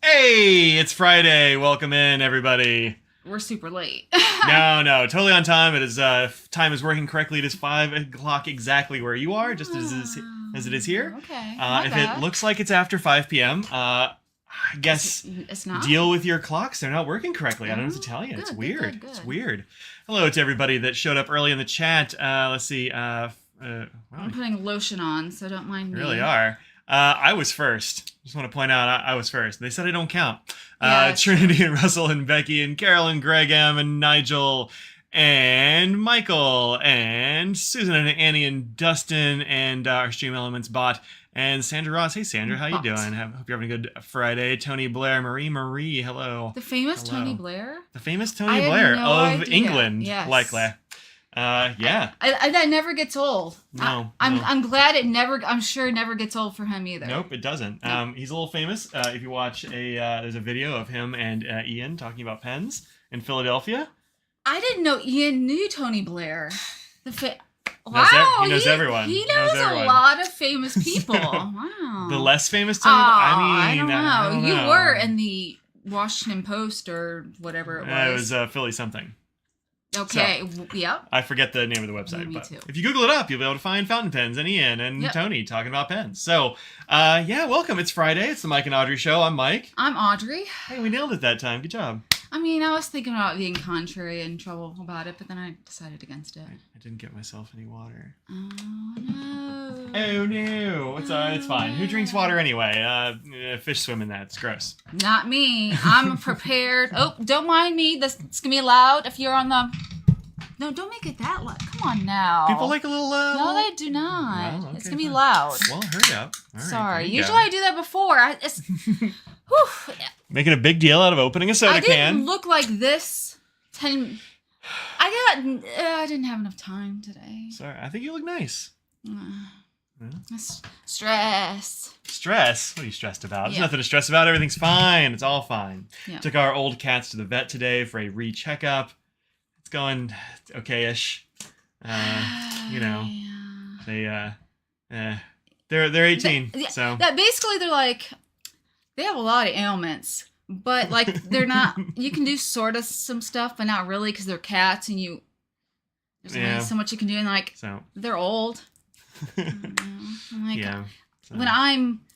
Hey, it's Friday. Welcome in, everybody. We're super late. No, totally on time. It is time is working correctly. It is 5 o'clock exactly where you are, just as it is here. Okay. If it looks like it's after 5 p.m., I guess it's not. Deal with your clocks. They're not working correctly. I don't know what to tell you. It's weird. Good. It's weird. Hello to everybody that showed up early in the chat. Let's see. I'm putting lotion on, so don't mind me. You really are. I was first. Just want to point out I was first. They said I don't count. Trinity and Russell and Becky and Carol and Greg M and Nigel and Michael and Susan and Annie and Dustin and our Stream Elements bot and Sandra Ross. Hey Sandra, how you doing? Hope you're having a good Friday. Tony Blair, Marie, hello. The famous Tony Blair? The famous Tony Blair of England, yes. Likely. Yeah. That never gets old. No. I'm glad I'm sure it never gets old for him either. Nope, it doesn't. Nope. He's a little famous. If you watch there's a video of him and Ian talking about pens in Philadelphia. I didn't know Ian knew Tony Blair. Wow, he knows everyone. He knows a lot of famous people. Wow. The less famous Tony. I don't know. You were in the Washington Post or whatever it was. It was Philly something. Okay. Yep. I forget the name of the website, Me but too. if you Google it up, you'll be able to find fountain pens and Ian and Tony talking about pens. So, welcome. It's Friday. It's the Mike and Audrey show. I'm Mike. I'm Audrey. Hey, we nailed it that time. Good job. I mean, I was thinking about being contrary and in trouble about it, but then I decided against it. I didn't get myself any water. Oh, no. Oh, no. It's fine. Who drinks water anyway? Fish swim in that. It's gross. Not me. I'm prepared. Oh, don't mind me. It's going to be loud if you're on the... No, don't make it that loud. Come on now. People like a little... No, they do not. Well, okay, it's going to be loud. Well, hurry up. All right, sorry. Usually I do that before. Whew. Making a big deal out of opening a soda can. I didn't look like this. I didn't have enough time today. Sorry. I think you look nice. Stress. Stress? What are you stressed about? There's nothing to stress about. Everything's fine. It's all fine. Yeah. Took our old cats to the vet today for a re-checkup. It's going okay-ish. They're 18. So that basically they're like they have a lot of ailments, but like they're not. You can do sort of some stuff, but not really because they're cats, and there's only so much you can do, and they're old. I'm like,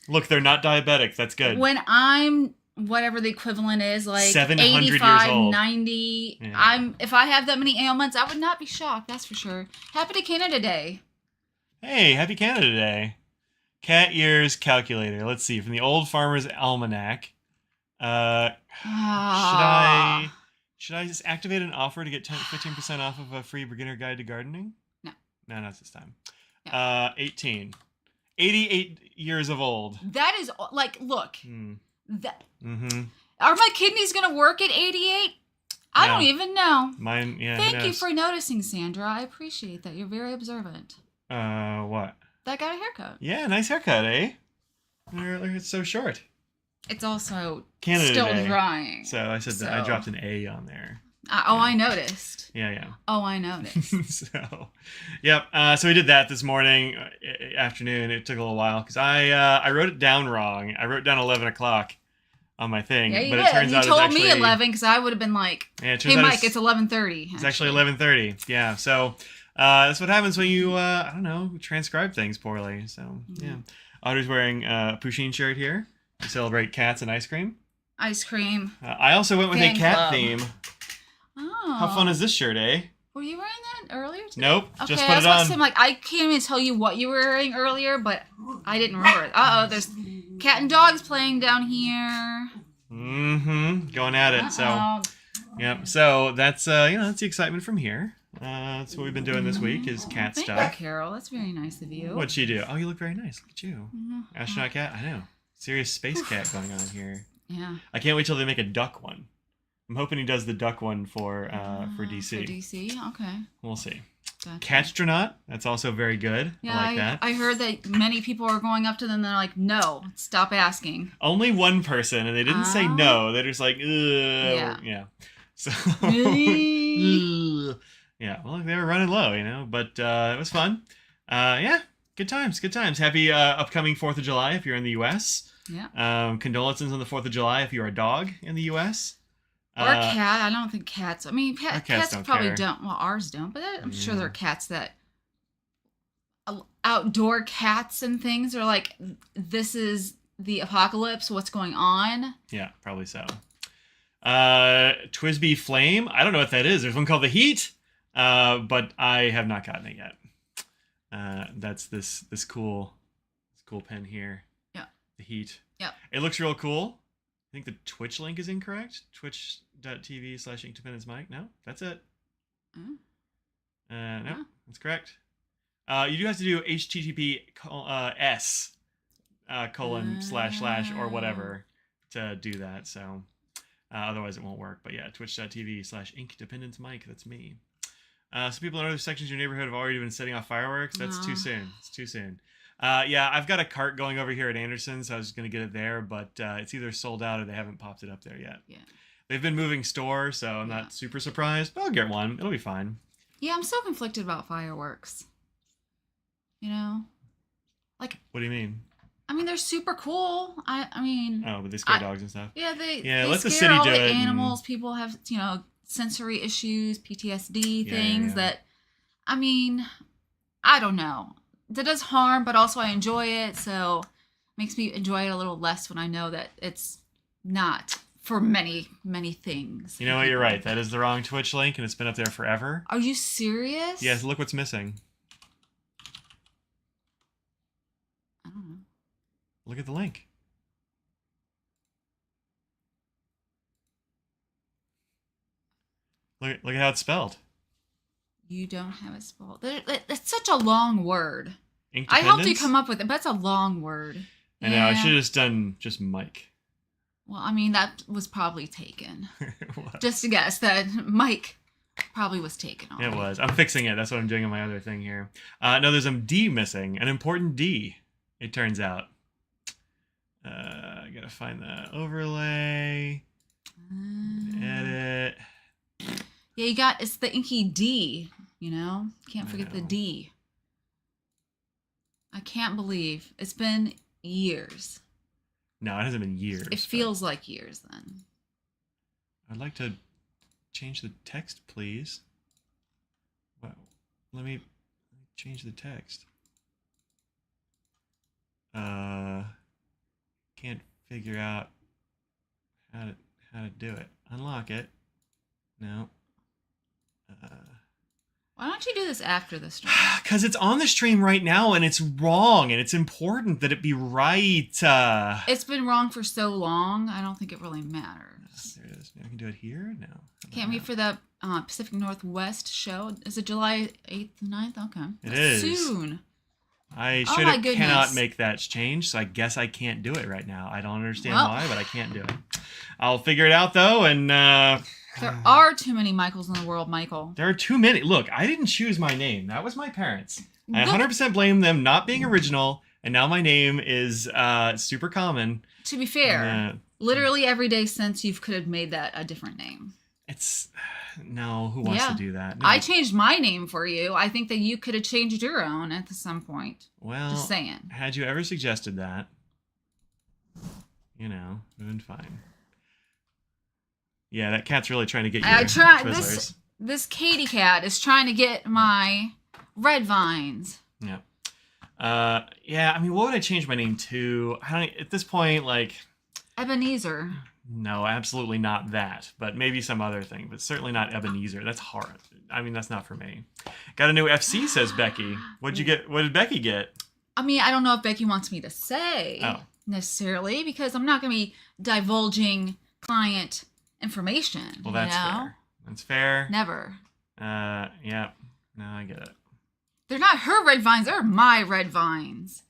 look, they're not diabetic. That's good. When I'm whatever the equivalent is, like 700 85, years old. 90, if I have that many ailments, I would not be shocked. That's for sure. Happy Canada Day. Hey, happy Canada Day. Cat years calculator. Let's see. From the Old Farmer's Almanac. Should I just activate an offer to get 15% off of a free beginner guide to gardening? No. No, not this time. No. 18. 88 years of old. That is, like, look. Mm-hmm. Are my kidneys going to work at 88? I don't even know. Mine, yeah. Thank you for noticing, Sandra. I appreciate that. You're very observant. What? That got a haircut. Yeah, nice haircut, eh? It's so short. It's also Canada still Day. drying. So I said that I dropped an A on there. I noticed. Yeah. Oh, I noticed. So we did that this morning, afternoon. It took a little while because I wrote it down wrong. I wrote down 11 o'clock on my thing. Yeah, you but did. It turns you out told it's actually, me 11 because I would have been like, hey, Mike, it's 11:30. It's actually 11:30. Yeah, so that's what happens when you, transcribe things poorly. So, yeah. Audrey's wearing a Pusheen shirt here to celebrate cats and ice cream. Ice cream. I also went with a cat theme. Oh. How fun is this shirt, eh? Were you wearing that earlier today? Nope, okay, just put it on. I can't even tell you what you were wearing earlier, but I didn't remember it. There's cat and dogs playing down here. Mm-hmm. Going at it. So, yep. So that's that's the excitement from here. That's what we've been doing this week is cat stuff. Thank you, Carol. That's very nice of you. What'd she do? Oh, you look very nice. Look at you. Mm-hmm. Astronaut cat. I know. Serious space cat going on here. Yeah. I can't wait till they make a duck one. I'm hoping he does the duck one for DC. For DC, okay. We'll see. Gotcha. Catstronaut, that's also very good. Yeah, I like that. I heard that many people are going up to them and they're like, no, stop asking. Only one person, and they didn't say no. They're just like, ugh. Yeah. So, yeah, well, they were running low, but it was fun. Good times. Happy upcoming 4th of July if you're in the U.S. Yeah. Condolences on the 4th of July if you're a dog in the U.S. Or a cat. I don't think cats. I mean, cats probably care. don't. Well, ours don't. But I'm sure there are cats that outdoor cats and things are like, this is the apocalypse. What's going on? Yeah, probably so. Twisby Flame. I don't know what that is. There's one called the Heat, but I have not gotten it yet. That's this cool pen here. Yeah. The Heat. Yeah. It looks real cool. I think the Twitch link is incorrect. Twitch.tv/InkDependence Mike. No, that's it. No, that's correct. You do have to do HTTPS : / or whatever to do that. So otherwise it won't work. But yeah, Twitch.tv/InkDependence Mike. That's me. So people in other sections of your neighborhood have already been setting off fireworks. That's too soon. It's too soon. I've got a cart going over here at Anderson, so I was going to get it there, but it's either sold out or they haven't popped it up there yet. Yeah. They've been moving store, so I'm not super surprised, but I'll get one. It'll be fine. Yeah, I'm so conflicted about fireworks. Like... What do you mean? I mean, they're super cool. I mean... Oh, but they scare dogs and stuff? Yeah, they let scare the city all do the it. Animals. People have, sensory issues, PTSD things that, I mean, I don't know. That does harm, but also I enjoy it, so it makes me enjoy it a little less when I know that it's not for many, many things. You know what? You're right. That is the wrong Twitch link, and it's been up there forever. Are you serious? Yes, look what's missing. I don't know. Look at the link. Look at how it's spelled. You don't have it spelled. It's such a long word. I Inkdependence? helped you come up with it, but it's a long word. I know. I should have just done just Mike. Well, I mean, that was probably taken. Just to guess that Mike probably was taken already. It was. I'm fixing it. That's what I'm doing on my other thing here. No, there's a D missing. An important D, it turns out. I gotta find the overlay. Edit. Yeah, it's the inky D, you know? Can't forget the D. I can't believe it's been years. No, it hasn't been years. It feels like years then. I'd like to change the text, please. Well, let me change the text. Can't figure out how to do it. Unlock it. No. Why don't you do this after the stream? Because it's on the stream right now and it's wrong and it's important that it be right. It's been wrong for so long, I don't think it really matters. There it is. I can do it here? No. Can't wait for the Pacific Northwest show. Is it July 8th, 9th? Okay. It is. Soon. I cannot make that change, so I guess I can't do it right now. I don't understand why, but I can't do it. I'll figure it out, though, and... there are too many Michaels in the world, Michael. There are too many. Look, I didn't choose my name. That was my parents. I 100% blame them not being original, and now my name is super common. To be fair, literally every day since you could have made that a different name. It's... No, who wants to do that? No. I changed my name for you. I think that you could have changed your own at some point. Well, just saying. Had you ever suggested that, you know, it would have been fine. Yeah, that cat's really trying to get you. This Katy cat is trying to get my red vines. Yeah. Yeah, I mean, what would I change my name to? At this point, like... Ebenezer. No, absolutely not that. But maybe some other thing. But certainly not Ebenezer. That's hard. I mean, that's not for me. Got a new FC, says Becky. What'd you get? What did Becky get? I mean, I don't know if Becky wants me to say necessarily, because I'm not going to be divulging client information. Well, that's fair. That's fair. Never. Yeah. No, I get it. They're not her red vines. They're my red vines.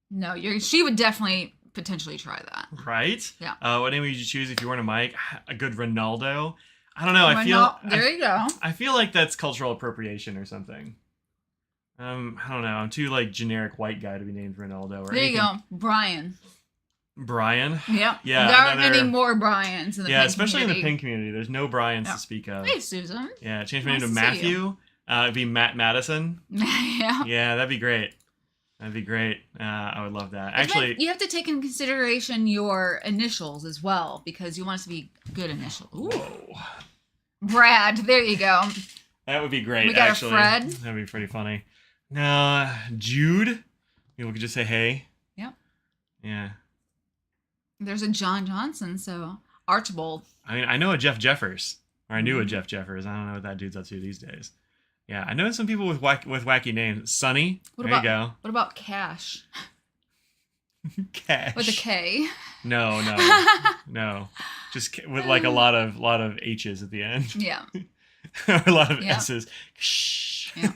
No, she would definitely... potentially try that. Right? Yeah. What name would you choose if you weren't a Mike? A good Ronaldo? I don't know. There you go. I feel like that's cultural appropriation or something. I don't know. I'm too like generic white guy to be named Ronaldo or anything. You go. Brian. Brian? Yep. Yeah. There aren't any more Brians in the pink especially community. in the pink community. There's no Brians to speak of. Hey, Susan. Yeah, change my name to Matthew. It'd be Matt Madison. Yeah. Yeah, that'd be great. That'd be great. I would love that. Actually, you have to take into consideration your initials as well, because you want it to be good initials. Ooh. Whoa. Brad, there you go. That would be great. We got actually. a Fred. That'd be pretty funny. No, Jude. People could just say hey. Yep. Yeah. There's a John Johnson, so Archibald. I mean, I know a Jeff Jeffers, or I knew a Jeff Jeffers. I don't know what that dude's up to these days. Yeah, I know some people with wacky names. Sonny. You go. What about Cash? Cash. With a K. No. Just with like a lot of H's at the end. Yeah. A lot of S's. Shh. Yeah.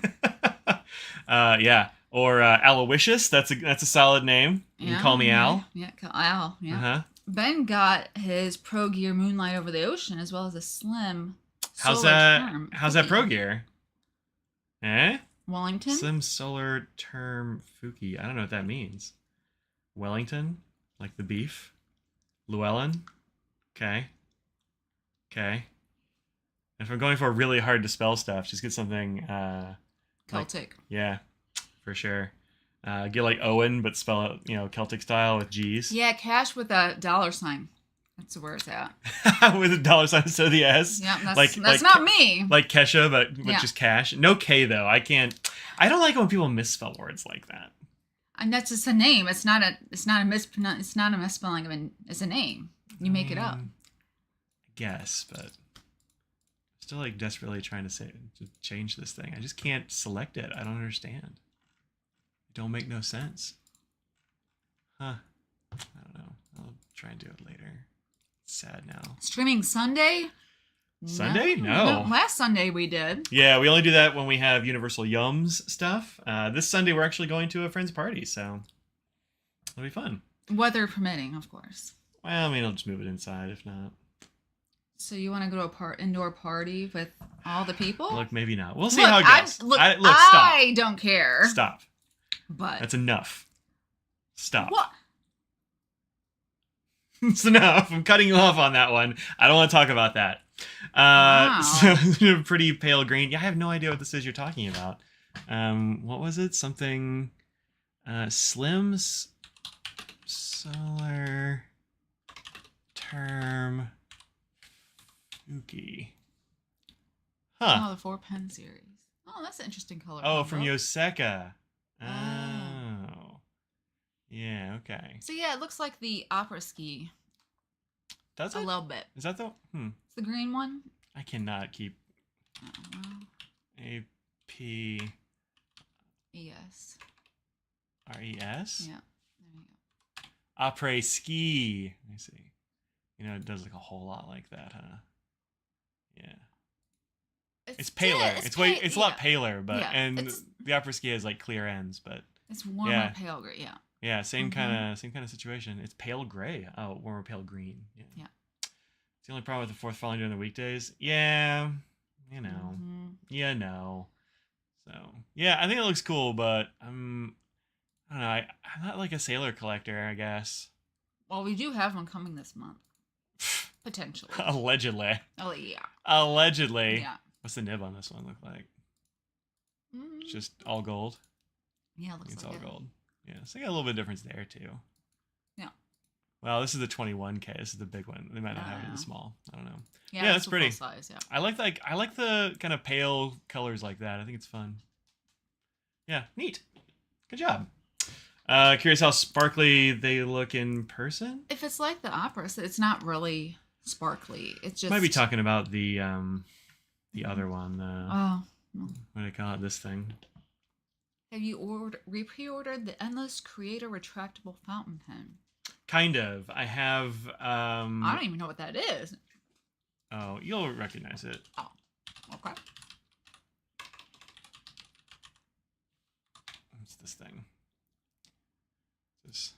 Yeah. Or Aloysius. That's a solid name. You can call me Al. Yeah, Al. Yeah. Uh-huh. Ben got his Pro Gear Moonlight Over the Ocean as well as a slim. How's that Pro Gear? Eh? Wellington? Slim Solar Term Fuki. I don't know what that means. Wellington? Like the beef? Llewellyn? Okay. If I'm going for really hard to spell stuff, just get something... Celtic. Yeah, for sure. Get like Owen, but spell it, Celtic style with G's. Yeah, Cash with a $. That's where it's at. With a dollar sign instead of the S. Yeah, that's not me. Like Kesha, but just cash. No K though. I don't like it when people misspell words like that. And that's just a name. It's not a misspelling of it's a name. You make it up. I guess, but I'm still like desperately trying to change this thing. I just can't select it. I don't understand. It don't make no sense. Huh. I don't know. I'll try and do it later. It's sad now. Streaming Sunday? Sunday? No. Last Sunday we did. Yeah, we only do that when we have Universal Yums stuff. This Sunday we're actually going to a friend's party, so it'll be fun. Weather permitting, of course. Well, I mean, I'll just move it inside if not. So you want to go to indoor party with all the people? Look, maybe not. We'll see how it goes. Stop. I don't care. Stop. But that's enough. Stop. What? It's enough. I'm cutting you off on that one. I don't want to talk about that. Wow. So pretty pale green. Yeah, I have no idea what this is you're talking about. What was it? Something Slim's solar term Fuki. Huh. Oh, the 4-pen series. Oh, that's an interesting color. Oh, from Yoseka. Oh. Yeah, okay. So yeah, it looks like the opera ski. Does it? A little bit. Is that the It's the green one? I cannot keep A P E S. R E S? Yeah. There you go. Après ski. Let me see. You know, it does look a whole lot like that, huh? Yeah. It's paler. It's a lot paler, but the opera ski has like clear ends, but it's warmer pale gray, yeah. Yeah, same kind of situation. It's pale gray. Oh, warmer pale green. Yeah. It's the only problem with the fourth falling during the weekdays. Yeah, you know. Yeah, no. So yeah, I think it looks cool, but I don't know. I'm not like a sailor collector, I guess. Well, we do have one coming this month, potentially. Allegedly. Oh yeah. Allegedly. Yeah. What's the nib on this one look like? Just all gold. Yeah, it looks it's like all gold. Yeah, so you got a little bit of difference there too. Yeah. Well, this is the 21K. This is the big one. They might not have it in the small. I don't know. Yeah, that's pretty. Full size, yeah. I like the kind of pale colors like that. I think it's fun. Yeah, neat. Good job. Curious how sparkly they look in person. If it's like the opera, so it's not really sparkly. It's just might be talking about the other one. What do they call it? This thing. Have you pre-ordered the Endless Creator Retractable Fountain Pen? Kind of. I have. I don't even know what that is. Oh, you'll recognize it. Oh, okay. What's this thing? This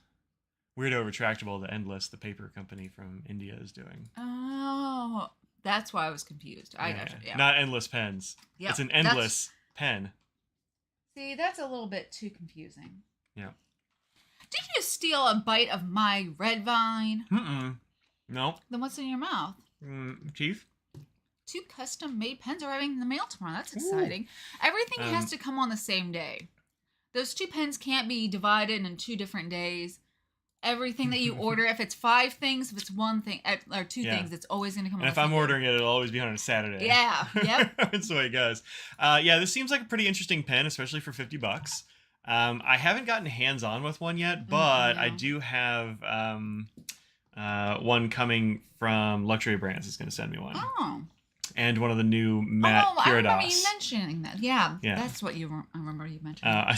Weirdo Retractable, the Endless, the paper company from India is doing. Oh, that's why I was confused. I gotcha. Yeah. Not endless pens. Yep, it's an endless pen. See, that's a little bit too confusing. Yeah. Did you steal a bite of my red vine? No. Then what's in your mouth? Chief? 2 custom-made pens arriving in the mail tomorrow. That's exciting. Ooh. Everything has to come on the same day. Those 2 pens can't be divided in 2 different days. Everything that you order, if it's 5 things, if it's 1 thing, or 2 things, it's always going to come on. And if I'm ordering it, it'll always be on a Saturday. Yeah, yep. That's the way it goes. Yeah, this seems like a pretty interesting pen, especially for $50. I haven't gotten hands-on with one yet, but I do have one coming from Luxury Brands. It's going to send me one. Oh. And one of the new matte Pyridos. I remember you mentioning that. Yeah, that's what I remember you mentioning. I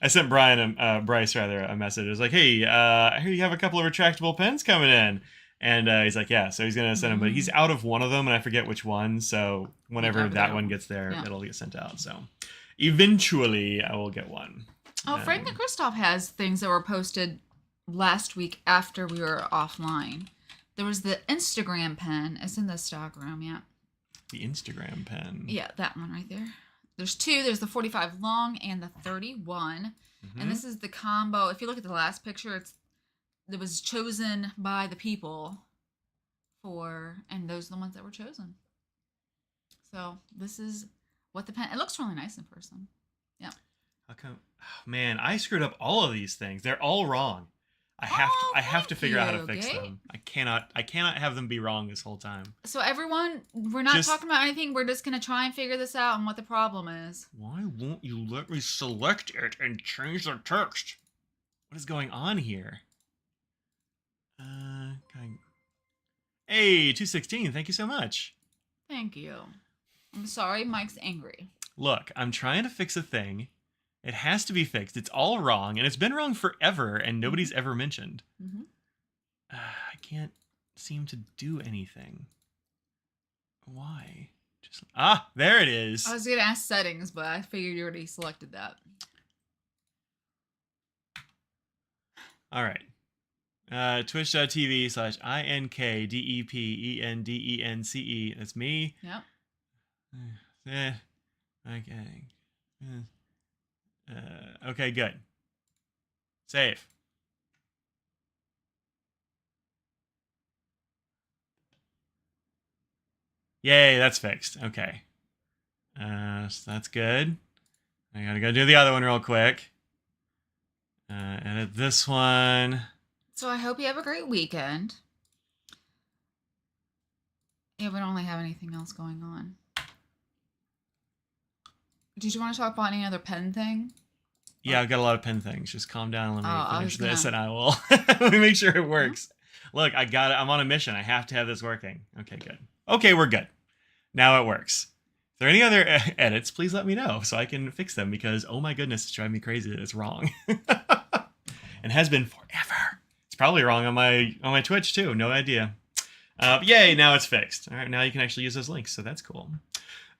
sent Bryce a message. It was like, hey, I hear you have a couple of retractable pens coming in. And he's like, yeah, so he's going to send them. But he's out of one of them, and I forget which one. So whenever that one gets there, it'll get sent out. So eventually, I will get one. Oh, Frank and Christoph has things that were posted last week after we were offline. There was the Instagram pen. It's in the stock room, yeah. The Instagram pen. Yeah, that one right there. There's 2. There's the 45 long and the 31. And this is the combo. If you look at the last picture, it was chosen by the people and those are the ones that were chosen. So this is what the pen. It looks really nice in person. Yeah. How come? Oh, man, I screwed up all of these things. They're all wrong. I have to figure out how to fix them. I cannot have them be wrong this whole time. So everyone, we're not talking about anything. We're just going to try and figure this out and what the problem is. Why won't you let me select it and change the text? What is going on here? Hey, 216, thank you so much. Thank you. I'm sorry, Mike's angry. Look, I'm trying to fix a thing. It has to be fixed. It's all wrong, and it's been wrong forever, and nobody's ever mentioned. Mm-hmm. I can't seem to do anything. Why? There it is. I was going to ask settings, but I figured you already selected that. All right. Twitch.tv/INKDEPENDENCE. That's me. Yep. Okay. Okay, good. Save. Yay, that's fixed. Okay. So that's good. I gotta go do the other one real quick. Edit this one. So I hope you have a great weekend. Yeah, we don't really have anything else going on. Did you want to talk about any other pen thing? Yeah, I've got a lot of pen things. Just calm down and let me finish this, and I will let me make sure it works. Look, I got it. I'm on a mission. I have to have this working. Okay, good. Okay, we're good. Now it works. If there are any other edits, please let me know so I can fix them, because, oh my goodness, it's driving me crazy that it's wrong. And has been forever. It's probably wrong on my Twitch too. No idea. Yay, now it's fixed. All right, now you can actually use those links, so that's cool.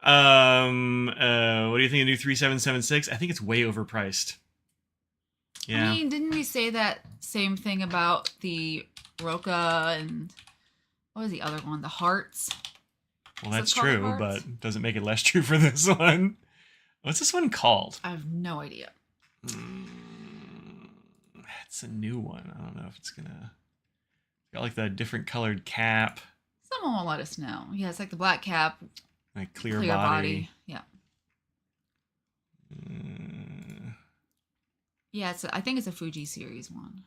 What do you think of new 3776? I think it's way overpriced. Yeah. I mean, didn't we say that same thing about the Roca and what was the other one? The Hearts? Well, that's true, but doesn't make it less true for this one. What's this one called? I have no idea. It's a new one. I don't know if it's gonna... It's got like the different colored cap. Someone will let us know. Yeah, it's like the black cap. Like clear body. Yeah. Yeah, I think it's a Fuji series one.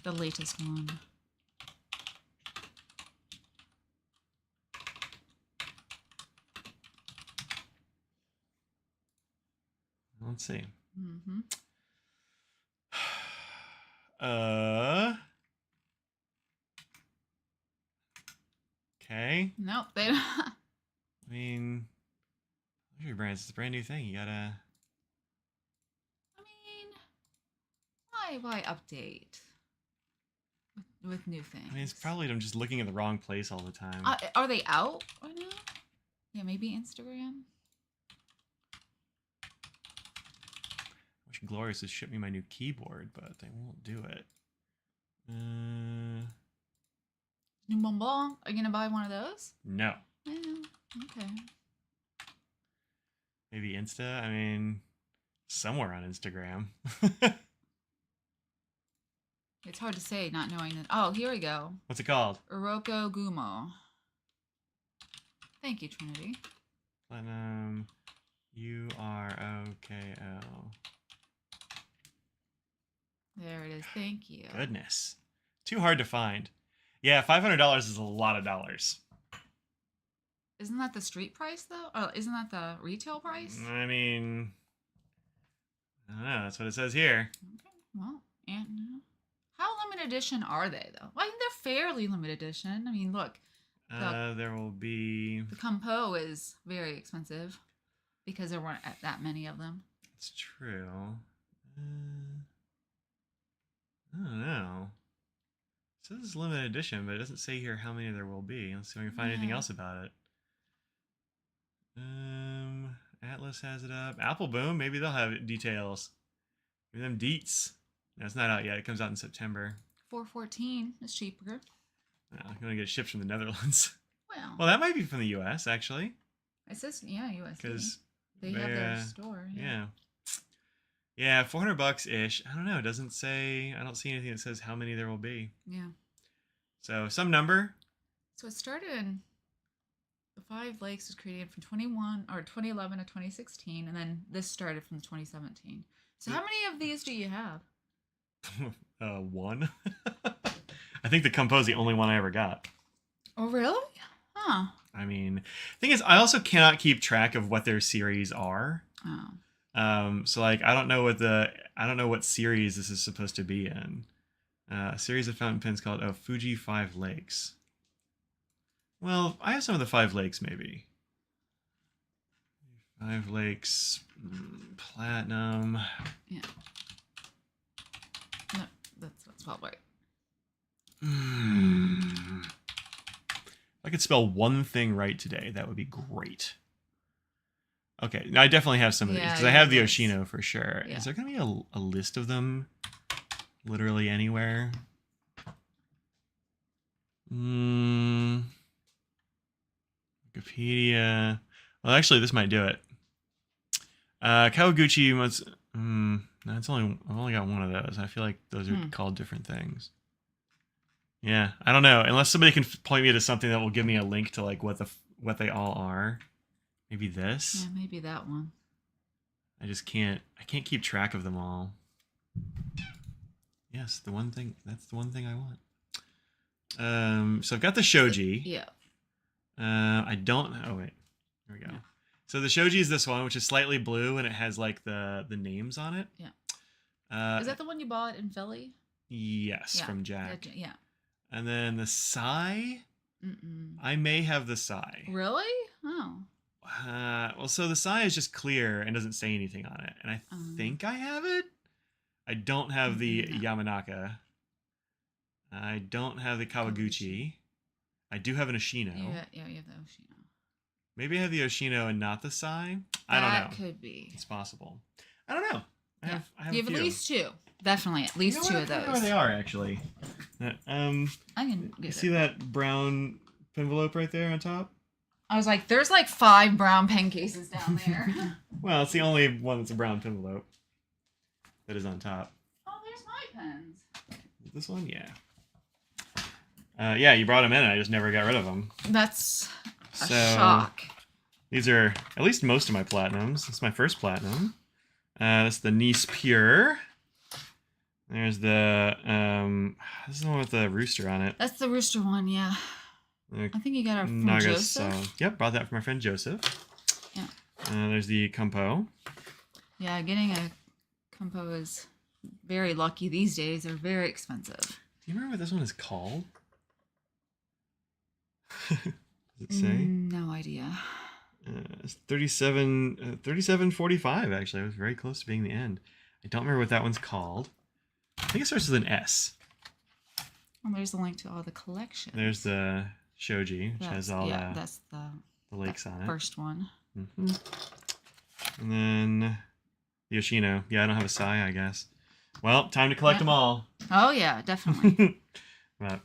The latest one. Let's see. Mm-hmm. Okay. Nope, they don't. I mean, luxury brands, it's a brand new thing. You gotta... I mean, why update with new things? I mean, it's probably I'm just looking at the wrong place all the time. Are they out right now? Yeah, maybe Instagram. I wish Glorious would ship me my new keyboard, but they won't do it. New bonbon? Are you gonna buy one of those? No. Yeah, okay. Maybe Insta? I mean, somewhere on Instagram. It's hard to say, not knowing that. Oh, here we go. What's it called? Uroko Gumo. Thank you, Trinity. Platinum UROKO. There it is. Thank you. Goodness. Too hard to find. Yeah, $500 is a lot of dollars. Isn't that the street price, though? Oh, isn't that the retail price? I mean, I don't know. That's what it says here. Okay. Well, and how limited edition are they, though? I think they're fairly limited edition. I mean, look. There will be... The Compo is very expensive because there weren't that many of them. It's true. I don't know. It says it's limited edition, but it doesn't say here how many there will be. Let's see if I can find anything else about it. Atlas has it up. Apple Boom, maybe they'll have details. Give them deets. No, it's not out yet. It comes out in September. $414 is cheaper. No, I'm going to get it shipped from the Netherlands. Well, that might be from the U.S., actually. It says, yeah, U.S. Because they have their store. Yeah. Yeah, $400-ish. I don't know. It doesn't say... I don't see anything that says how many there will be. Yeah. So, some number. So, it started in... The Five Lakes was created from 2011 to 2016, and then this started from 2017. So, how many of these do you have? 1. I think the Compo is the only one I ever got. Oh, really? Huh. I mean, thing is, I also cannot keep track of what their series are. Oh. So like, I don't know what series this is supposed to be in. A series of fountain pens called Fuji 5 Lakes. Well, I have some of the 5 Lakes, maybe. 5 Lakes, platinum. Yeah. No, that's probably right. If I could spell one thing right today, that would be great. Okay, I definitely have some of these because I have the Yoshino for sure. Yeah. Is there going to be a list of them literally anywhere? Wikipedia. Well, actually, this might do it. Kawaguchi must. No, I've only got one of those. I feel like those are called different things. Yeah, I don't know. Unless somebody can point me to something that will give me a link to like what they all are. Maybe this. Yeah, maybe that one. I just can't. I can't keep track of them all. Yes, the one thing. That's the one thing I want. So I've got the shoji. Yeah. I don't. Oh wait. There we go. Yeah. So the shoji is this one, which is slightly blue, and it has like the names on it. Yeah. Is that the one you bought in Philly? Yes, from Jack. Yeah. And then the Sai. I may have the Sai. Really? Oh. Well, so the Sai is just clear and doesn't say anything on it, and I think I have it. I don't have the Yamanaka. I don't have the Kawaguchi. I do have an Oshino. Yeah, you have the Oshino. Maybe I have the Oshino and not the Sai. I don't know. That could be. It's possible. I don't know. I have you have at least 2. Definitely at least 2 of those. I don't know where they are, actually. I can get see that brown envelope right there on top? I was like, there's like 5 brown pen cases down there. Well, it's the only one that's a brown envelope that is on top. Oh, there's my pens. This one? Yeah. Yeah, you brought them in and I just never got rid of them. That's a shock. These are at least most of my platinums. This is my first platinum. That's the Nice Pure. There's the this is the one with the rooster on it. That's the rooster one, yeah. I think you got it from Joseph. Yep, bought that from my friend Joseph. Yeah. There's the Compo. Yeah, getting a Compo is very lucky these days. They're very expensive. Do you remember what this one is called? Does it say? No idea. It's 37.45 actually. I was very close to being the end. I don't remember what that one's called. I think it starts with an S. Well, there's a link to all the collection. There's the shoji, which has all that's the lakes on it. First one. And then the Yoshino. Yeah, I don't have a Sai, I guess. Well, time to collect them all. Oh yeah, definitely. But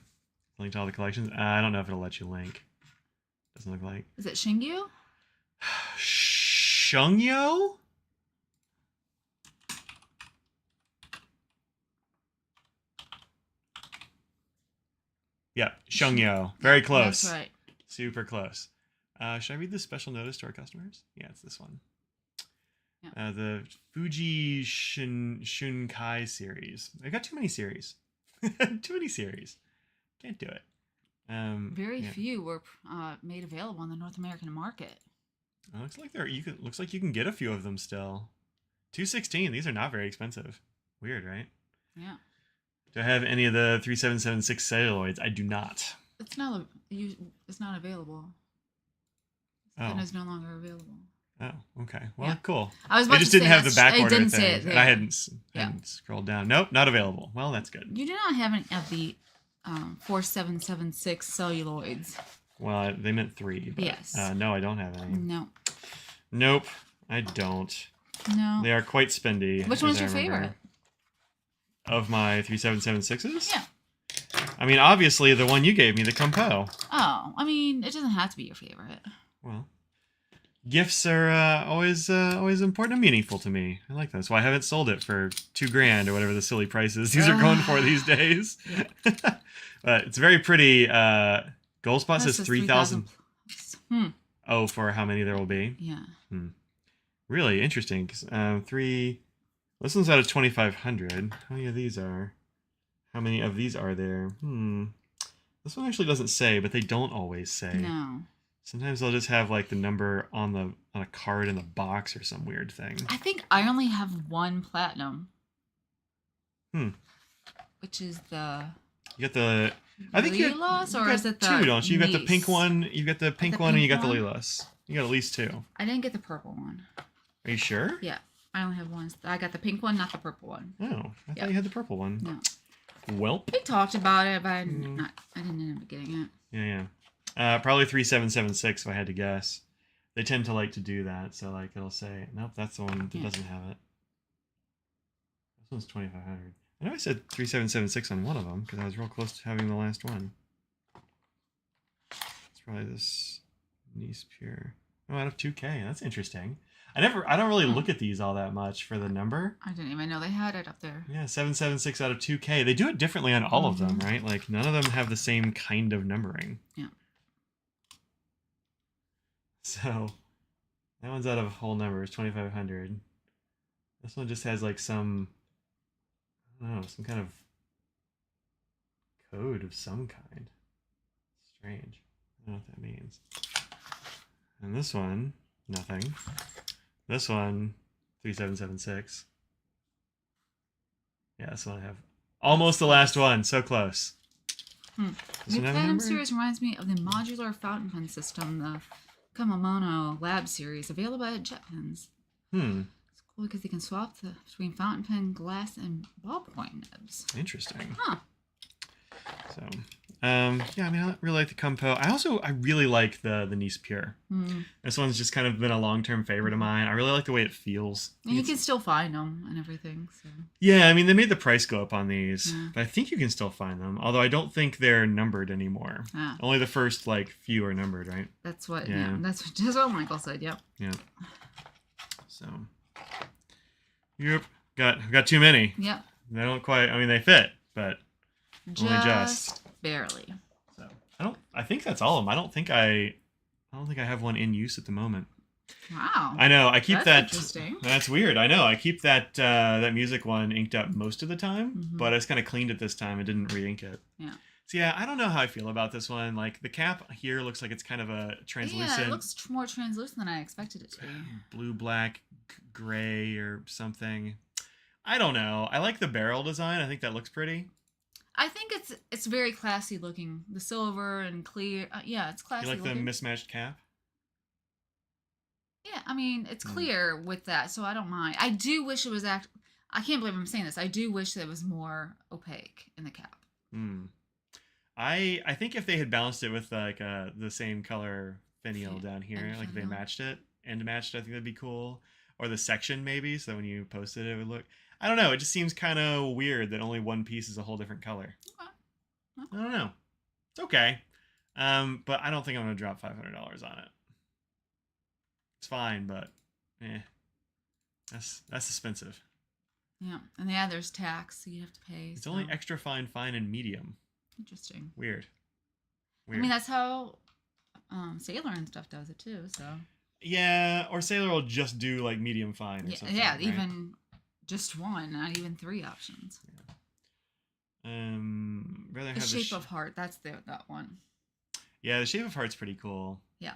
link to all the collections. I don't know if it'll let you link. Doesn't look like. Is it Shingyu? Shungyo? Yeah, Shungyo. Very close. That's right. Super close. Should I read this special notice to our customers? Yeah, it's this one. Yeah. The Fuji Shunkai series. I got too many series. Too many series. Can't do it. Very few were made available on the North American market. Looks like looks like you can get a few of them still. $216. These are not very expensive. Weird, right? Yeah. Do I have any of the 3776 celluloids? I do not. It's not available. Oh. It's no longer available. Oh, okay. Well, cool. I was about just didn't have the back order thing. Say it there. I hadn't scrolled down. Nope, not available. Well, that's good. You do not have any of the 4776 celluloids. Well, they meant 3. But, yes. No, I don't have any. No. Nope, I don't. No. They are quite spendy. Which one's your favorite? Of my 3776s? Yeah. I mean, obviously, the one you gave me, the Compo. Oh, I mean, it doesn't have to be your favorite. Well, gifts are always important and meaningful to me. I like that. So I haven't sold it for $2,000 or whatever the silly prices these are going for these days. Yeah. But it's very pretty. Gold Spot says 3,000. Oh, for how many there will be? Yeah. Really interesting. 3. This one's out of 2,500. How many of these are? How many of these are there? This one actually doesn't say, but they don't always say. No. Sometimes they'll just have like the number on a card in the box or some weird thing. I think I only have one platinum. Which is the... You got the... I think Lilas, or is it the two, don't you? You got the pink one. You got the pink one, and you got the one? Lilas. You got at least two. I didn't get the purple one. Are you sure? Yeah. I only have one. I got the pink one, not the purple one. Oh, I thought you had the purple one. No. Well. We talked about it, but I didn't end up getting it. Yeah. Probably 3776 if I had to guess. They tend to like to do that, so like it'll say, nope, that's the one that doesn't have it. This one's 2500. I know I said 3776 on one of them because I was real close to having the last one. It's probably this Nice Pure. Oh, out of 2K. That's interesting. I don't really look at these all that much for the number. I didn't even know they had it up there. Yeah, 776 out of 2K. They do it differently on all of them, right? Like none of them have the same kind of numbering. Yeah. So that one's out of whole numbers, 2500. This one just has like some, I don't know, some kind of code of some kind. Strange. I don't know what that means. And this one, nothing. This one, 3776. Yeah, this one I have almost the last one. So close. The Platinum series reminds me of the modular fountain pen system, the Kamamono Lab series, available at JetPens. It's cool because they can swap between fountain pen, glass, and ballpoint nibs. Interesting. Huh. So, yeah, I mean, I really like the Compo. I really like the Nice Pure. This one's just kind of been a long-term favorite of mine. I really like the way it feels. And you can still find them and everything. So. Yeah, I mean, they made the price go up on these, but I think you can still find them. Although I don't think they're numbered anymore. Only the first few are numbered, right? That's what. Yeah, that's just what Michael said. Yep. Yeah. So. Yep. Got too many. Yep. They don't quite. I mean, they fit, but. Only just barely. So I think that's all of them. I don't think I have one in use at the moment. Wow. I know. I keep that. Interesting. That's weird. I know. I keep that that music one inked up most of the time, but I just kind of cleaned it this time and didn't re-ink it. Yeah. So yeah, I don't know how I feel about this one. Like the cap here looks like it's kind of a translucent. Yeah, it looks more translucent than I expected it to be. Blue, black, gray, or something. I don't know. I like the barrel design. I think that looks pretty. I think it's very classy looking. The silver and clear. Yeah, it's classy. You like looking. the mismatched cap? Yeah, I mean, it's clear with that, so I don't mind. I do wish it was I can't believe I'm saying this. I do wish that it was more opaque in the cap. I think if they had balanced it with like the same color finial down here, like if they matched it, I think that'd be cool. Or the section maybe, so when you posted it would look. I don't know. It just seems kind of weird that only one piece is a whole different color. Okay. I don't know. It's okay. But I don't think I'm going to drop $500 on it. It's fine, but that's expensive. Yeah. And yeah, there's tax, so you have to pay. It's only extra fine, and medium. Interesting. Weird. I mean, that's how Sailor and stuff does it too, so. Yeah, or Sailor will just do like medium fine or something. Yeah, right? even just one, not even 3 options. Yeah. Rather have the Shape of Heart, that's that one. Yeah, the Shape of Heart's pretty cool. Yeah.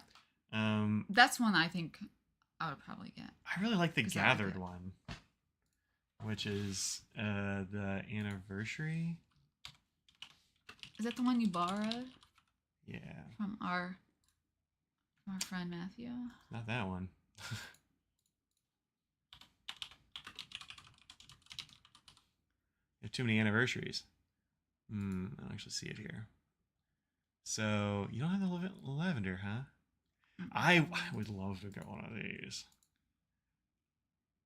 That's one I think I would probably get. I really like the Gathered one, which is the Anniversary. Is that the one you borrowed? Yeah. From our friend Matthew? Not that one. You have too many anniversaries. I don't actually see it here. So you don't have the lavender, huh? I would love to get one of these.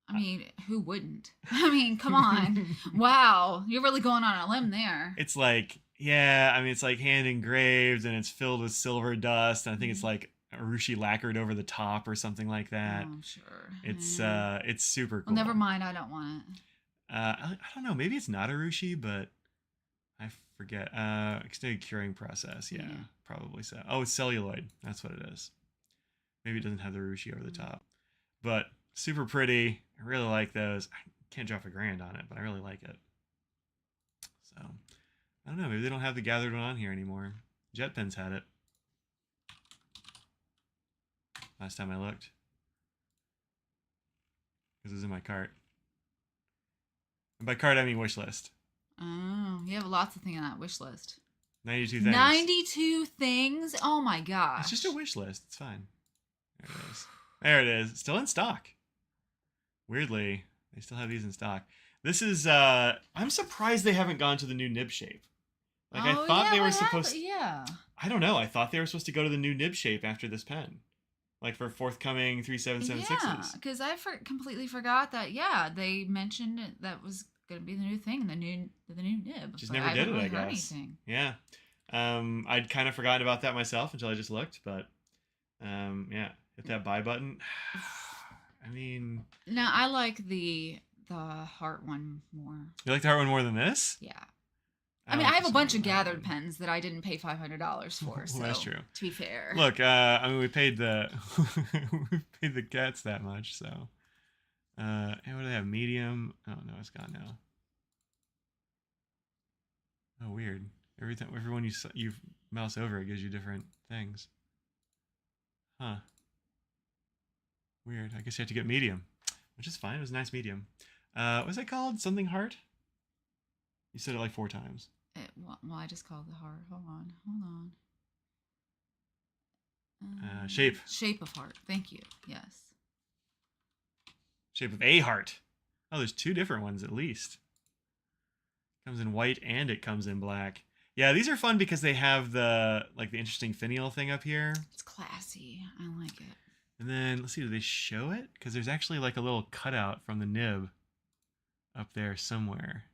I mean, who wouldn't? I mean, come on. Wow, you're really going on a limb there. It's like, yeah, I mean, it's like hand engraved and it's filled with silver dust. And I think it's like urushi lacquered over the top or something like that. Oh, sure. It's super cool. Well, never mind. I don't want it. I don't know. Maybe it's not urushi, but I forget. Extended curing process. Yeah, probably so. Oh, it's celluloid. That's what it is. Maybe it doesn't have the urushi over the top, but super pretty. I really like those. I can't drop $1,000 on it, but I really like it. So I don't know. Maybe they don't have the gathered one on here anymore. Jet Pens had it. Last time I looked. Because it was in my cart. And by cart, I mean wish list. Oh, you have lots of things on that wish list. 92 things. 92 things? Oh my gosh. It's just a wish list. It's fine. There it is. There it is. Still in stock. Weirdly, they still have these in stock. This is, I'm surprised they haven't gone to the new nib shape. Like, I thought they were supposed to. Yeah. I don't know. I thought they were supposed to go to the new nib shape after this pen. Like, for forthcoming 3776s. Yeah, because I completely forgot that, they mentioned that was going to be the new thing, the new nib. Just never did it, I guess. Yeah. I'd kind of forgotten about that myself until I just looked, but, yeah. Hit that buy button. I mean... No, I like the heart one more. You like the heart one more than this? Yeah. I mean, I have a bunch of gathered pens that I didn't pay $500 for. Well, so that's true. To be fair. Look, I mean, we paid the we paid the cats that much, so. And what do they have? Medium. Oh no, it's gone now. Oh, weird. Everyone you mouse over, it gives you different things. Huh. Weird. I guess you have to get medium, which is fine. It was a nice medium. What's that called? Something heart? You said it like 4 times. Well, I just called the heart. Hold on. Shape. Shape of heart. Thank you. Yes. Shape of a heart. Oh, there's 2 different ones at least. It comes in white and it comes in black. Yeah, these are fun because they have the interesting finial thing up here. It's classy. I like it. And then let's see, do they show it? Because there's actually like a little cutout from the nib up there somewhere.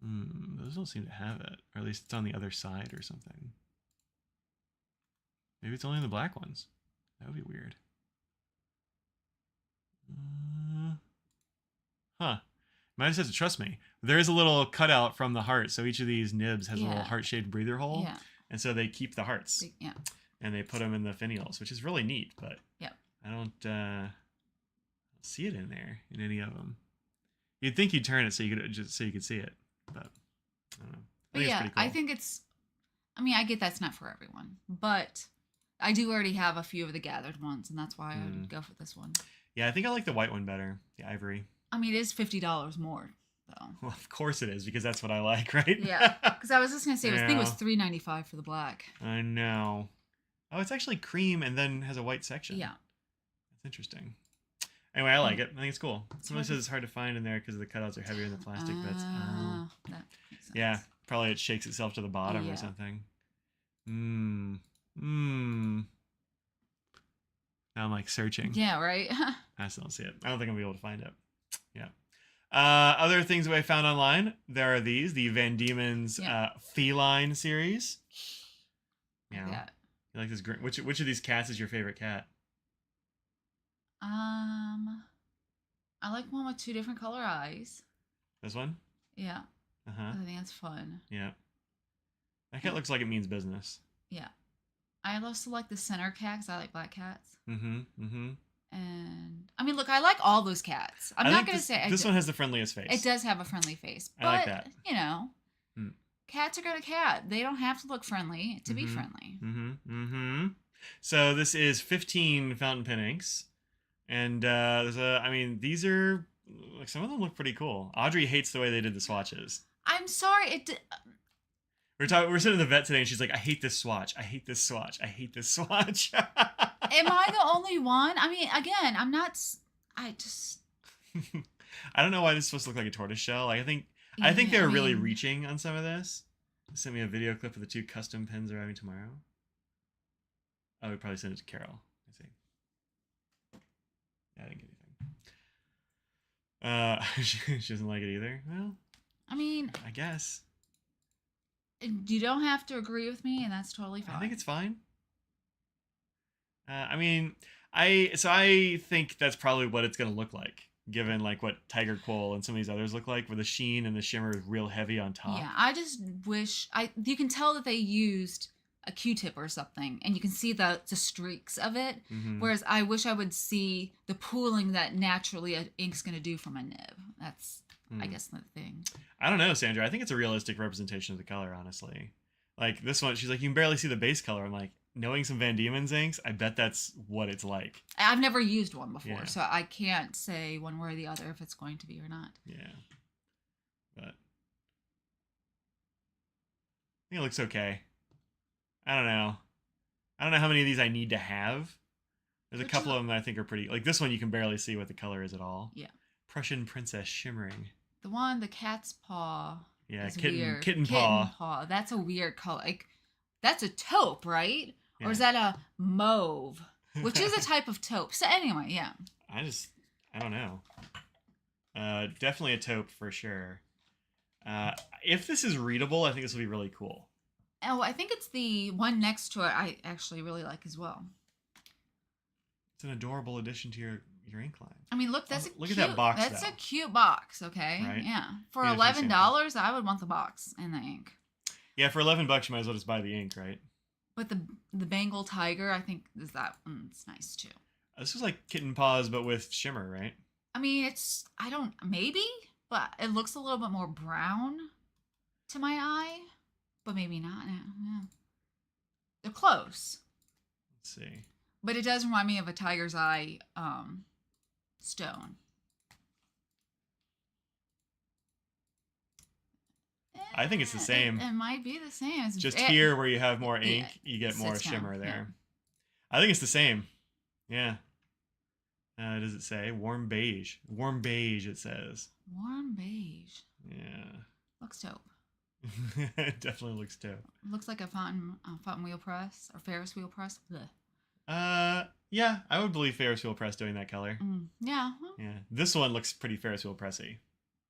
Those don't seem to have it, or at least it's on the other side or something. Maybe it's only in the black ones. That would be weird. Huh. Might just have to trust me. There is a little cutout from the heart, so each of these nibs has a little heart-shaped breather hole. Yeah. And so they keep the hearts. Yeah. And they put them in the finials, which is really neat, but I don't see it in there in any of them. You'd think you'd turn it so you could see it, but I don't know. I think it's. I mean, I get that's not for everyone, but I do already have a few of the gathered ones, and that's why I would go for this one. Yeah, I think I like the white one better, the ivory. I mean, it is $50 more, though. Well, of course it is, because that's what I like, right? Yeah, because I was just gonna say, I think it was $3.95 for the black. I know. Oh, it's actually cream and then has a white section. Yeah. That's interesting. Anyway, I like it. I think it's cool. Somebody says it's hard to find in there because the cutouts are heavier than the plastic bits. Oh. That makes sense. Yeah, probably it shakes itself to the bottom or something. Now I'm like searching. Yeah, right? I still don't see it. I don't think I'll be able to find it. Yeah. Other things that I found online, there are these, the Van Diemen's Feline series. Yeah. You like this green? Which of these cats is your favorite cat? I like one with 2 different color eyes. This one? Yeah. Uh-huh. I think that's fun. Yeah. That cat looks like it means business. Yeah. I also like the center cat because I like black cats. And I mean, look, I like all those cats. I'm not going to say this one has the friendliest face. It does have a friendly face. But, I like that. You know, cats are going to cat. They don't have to look friendly to be friendly. So this is 15 fountain pen inks. And these are, like, some of them look pretty cool. Audrey hates the way they did the swatches. I'm sorry. We're sitting in the vet today and she's like, I hate this swatch. I hate this swatch. I hate this swatch. Am I the only one? I mean, again, I'm not, I don't know why this is supposed to look like a tortoise shell. Like, I think they were really reaching on some of this. They sent me a video clip of the 2 custom pens arriving tomorrow. I would probably send it to Carol. I see. Yeah, I didn't get anything. She doesn't like it either. Well, I mean, I guess. You don't have to agree with me, and that's totally fine. I think it's fine. I think that's probably what it's going to look like, given like what Tiger Quoll and some of these others look like, where the sheen and the shimmer is real heavy on top. Yeah, I just wish you can tell that they used a Q-tip or something, and you can see the streaks of it. Whereas I wish I would see the pooling that naturally an ink's going to do from a nib. That's I guess, the thing. I don't know, Sandra. I think it's a realistic representation of the color, honestly. Like this one, she's like, you can barely see the base color. I'm like, knowing some Van Diemen's inks, I bet that's what it's like. I've never used one before, so I can't say one way or the other if it's going to be or not. Yeah. But I think it looks okay. I don't know. I don't know how many of these I need to have. There's a couple of them that I think are pretty... Like this one, you can barely see what the color is at all. Yeah. Prussian Princess Shimmering. The cat's paw. Yeah, weird. Kitten paw. Kitten paw. That's a weird color. Like, that's a taupe, right? Yeah. Or is that a mauve? Which is a type of taupe. So anyway, yeah. I don't know. Definitely a taupe for sure. If this is readable, I think this will be really cool. Oh, I think it's the one next to it I actually really like as well. It's an adorable addition to your ink line. I mean, look, that's look at that box. That's a cute box, okay? Right? Yeah. For $11, I would want the box and the ink. Yeah, for $11, you might as well just buy the ink, right? But the Bengal Tiger, I think, is that it's nice too. This is like kitten paws, but with shimmer, right? I mean, maybe, but it looks a little bit more brown to my eye, but maybe not. Yeah. They're close. Let's see. But it does remind me of a tiger's eye stone. I think it's the same. It might be the same. It's just here where you have more ink, you get more shimmer there. Yeah. I think it's the same. Yeah. Does it say? Warm beige. Warm beige, it says. Warm beige. Yeah. Looks dope. It definitely looks dope. Looks like a fountain wheel press or Ferris wheel press. Blech. Yeah, I would believe Ferris wheel press doing that color. Yeah. Yeah. This one looks pretty Ferris wheel pressy.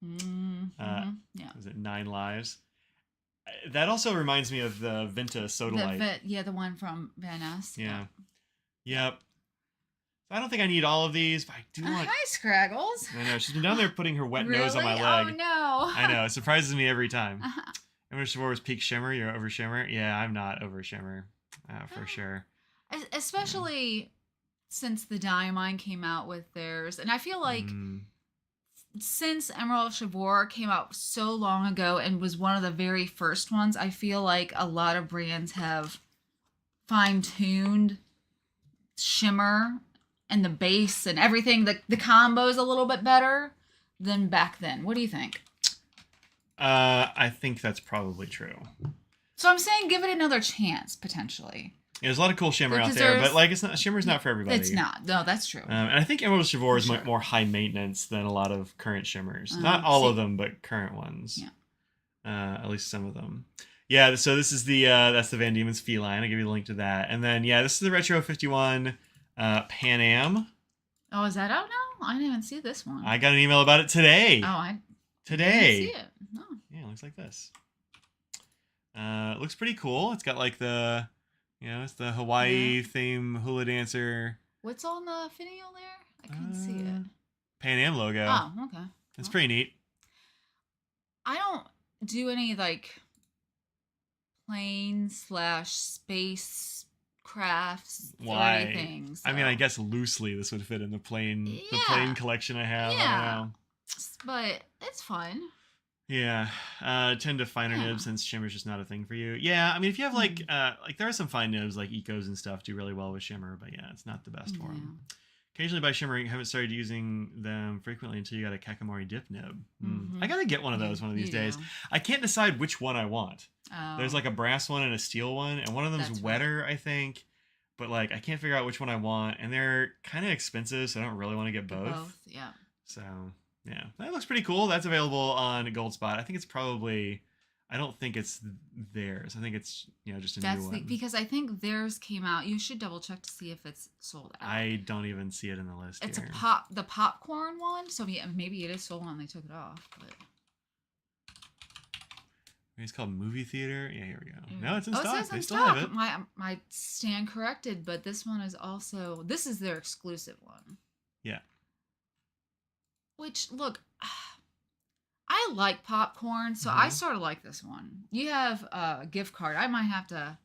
Yeah. Is it 9 Lives? That also reminds me of the Vinta Sodalite. The one from Van Ness. Yeah. Yep. I don't think I need all of these, but I do want... Hi, Scraggles. I know. She's been down there putting her wet nose on my leg. Oh, no. I know. It surprises me every time. Remember Shimmer was peak shimmer? You're over shimmer? Yeah, I'm not over shimmer. For sure. Especially since the Diamine came out with theirs. And I feel like... Since Emerald Chabor came out so long ago and was one of the very first ones, I feel like a lot of brands have fine-tuned shimmer and the base and everything. The combo is a little bit better than back then. What do you think? I think that's probably true. So I'm saying give it another chance, potentially. Yeah, there's a lot of cool shimmer out there, but like shimmer's not for everybody. It's not. No, that's true. And I think Emerald Chabor is much more high maintenance than a lot of current shimmers. Not all of them, but current ones. Yeah. At least some of them. Yeah. So this is that's the Van Diemen's Feline. I'll give you the link to that. And then this is the Retro 51 Pan Am. Oh, is that out now? I didn't even see this one. I got an email about it today. Today. I didn't see it. No. Yeah, it looks like this. It looks pretty cool. It's got like the... it's the Hawaii theme hula dancer. What's on the finial there? I couldn't see it. Pan Am logo. Oh, okay. It's pretty neat. I don't do any like plane/space crafts or anything. So. I mean, I guess loosely this would fit in the plane collection I have. Yeah. I don't know. But it's fun. Yeah, tend to finer nibs since shimmer's just not a thing for you. Yeah, I mean, if you have like there are some fine nibs like Ecos and stuff do really well with shimmer, but it's not the best for them. Occasionally by shimmering, haven't started using them frequently until you got a Kakimori dip nib. I gotta get one of those one of these days. I can't decide which one I want. There's like a brass one and a steel one, and one of them's wetter, I think. But like, I can't figure out which one I want, and they're kind of expensive, so I don't really want to get both. Yeah. So. Yeah, that looks pretty cool. That's available on Goldspot. I think it's probably... I don't think it's theirs. I think it's, just a new one. Because I think theirs came out. You should double check to see if it's sold out. I don't even see it in the list It's here. the popcorn one. So maybe it is sold and they took it off. But It's called Movie Theater. Yeah, here we go. No, it's in stock. It says they in still stock. have it. My stand corrected, but this one is also... This is their exclusive one. Yeah. Which, look, I like popcorn, so I sort of like this one. You have a gift card. I might have to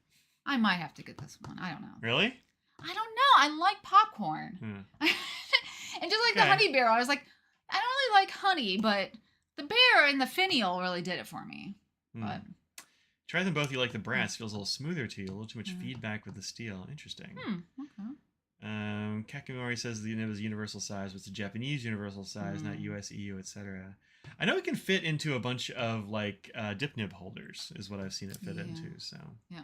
get this one. I don't know. Really? I don't know. I like popcorn. And just like the honey bear, I was like, I don't really like honey, but The bear and the finial really did it for me. But try them both. You like the brass? Feels a little smoother to you. A little too much feedback with the steel. Interesting. Okay. Kakimori says the nib is universal size, but it's a Japanese universal size, not US, EU, etc. I know it can fit into a bunch of like dip nib holders, is what I've seen it fit into. So yeah.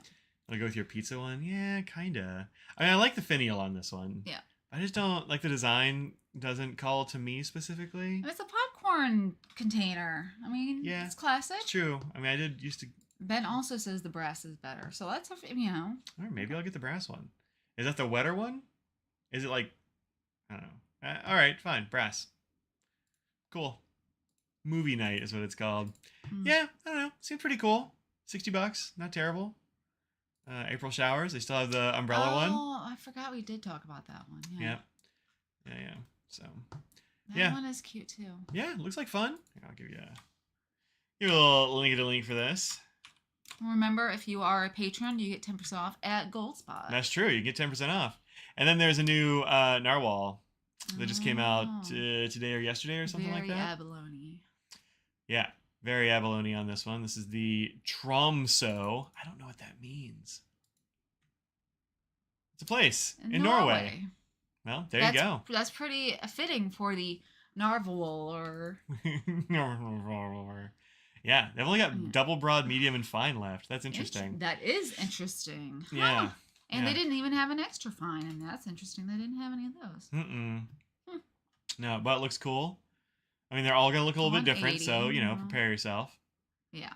I'll go with your pizza one. Yeah, kinda. I mean, I like the finial on this one. Yeah. I just don't like the design. Doesn't call to me specifically. It's a popcorn container. I mean, it's classic. It's true. I mean, I did used to. Ben also says the brass is better, so that's Or maybe I'll get the brass one. Is that the wetter one? Is it like, I don't know. All right, fine. Brass. Cool. Movie night is what it's called. Yeah, I don't know. Seems pretty cool. $60. Not terrible. April showers. They still have the umbrella one. Oh, I forgot we did talk about that one. Yeah. Yeah. So. That one is cute too. Yeah, looks like fun. Here, I'll give you a little link for this. Remember, if you are a patron, you get 10% off at Gold Spot. That's true. You get 10% off. And then there's a new narwhal that just came out today or yesterday or something like that. Very abalone. Yeah, very abalone on this one. This is the Tromsø. I don't know what that means. It's a place in Norway. Well, there you go. That's pretty fitting for the narwhal or... Yeah, they've only got double broad, medium, and fine left. That's interesting. That is interesting. Yeah. And they didn't even have an extra fine, and that's interesting. They didn't have any of those. No, but it looks cool. I mean, they're all going to look a little bit different, so, prepare yourself. Yeah,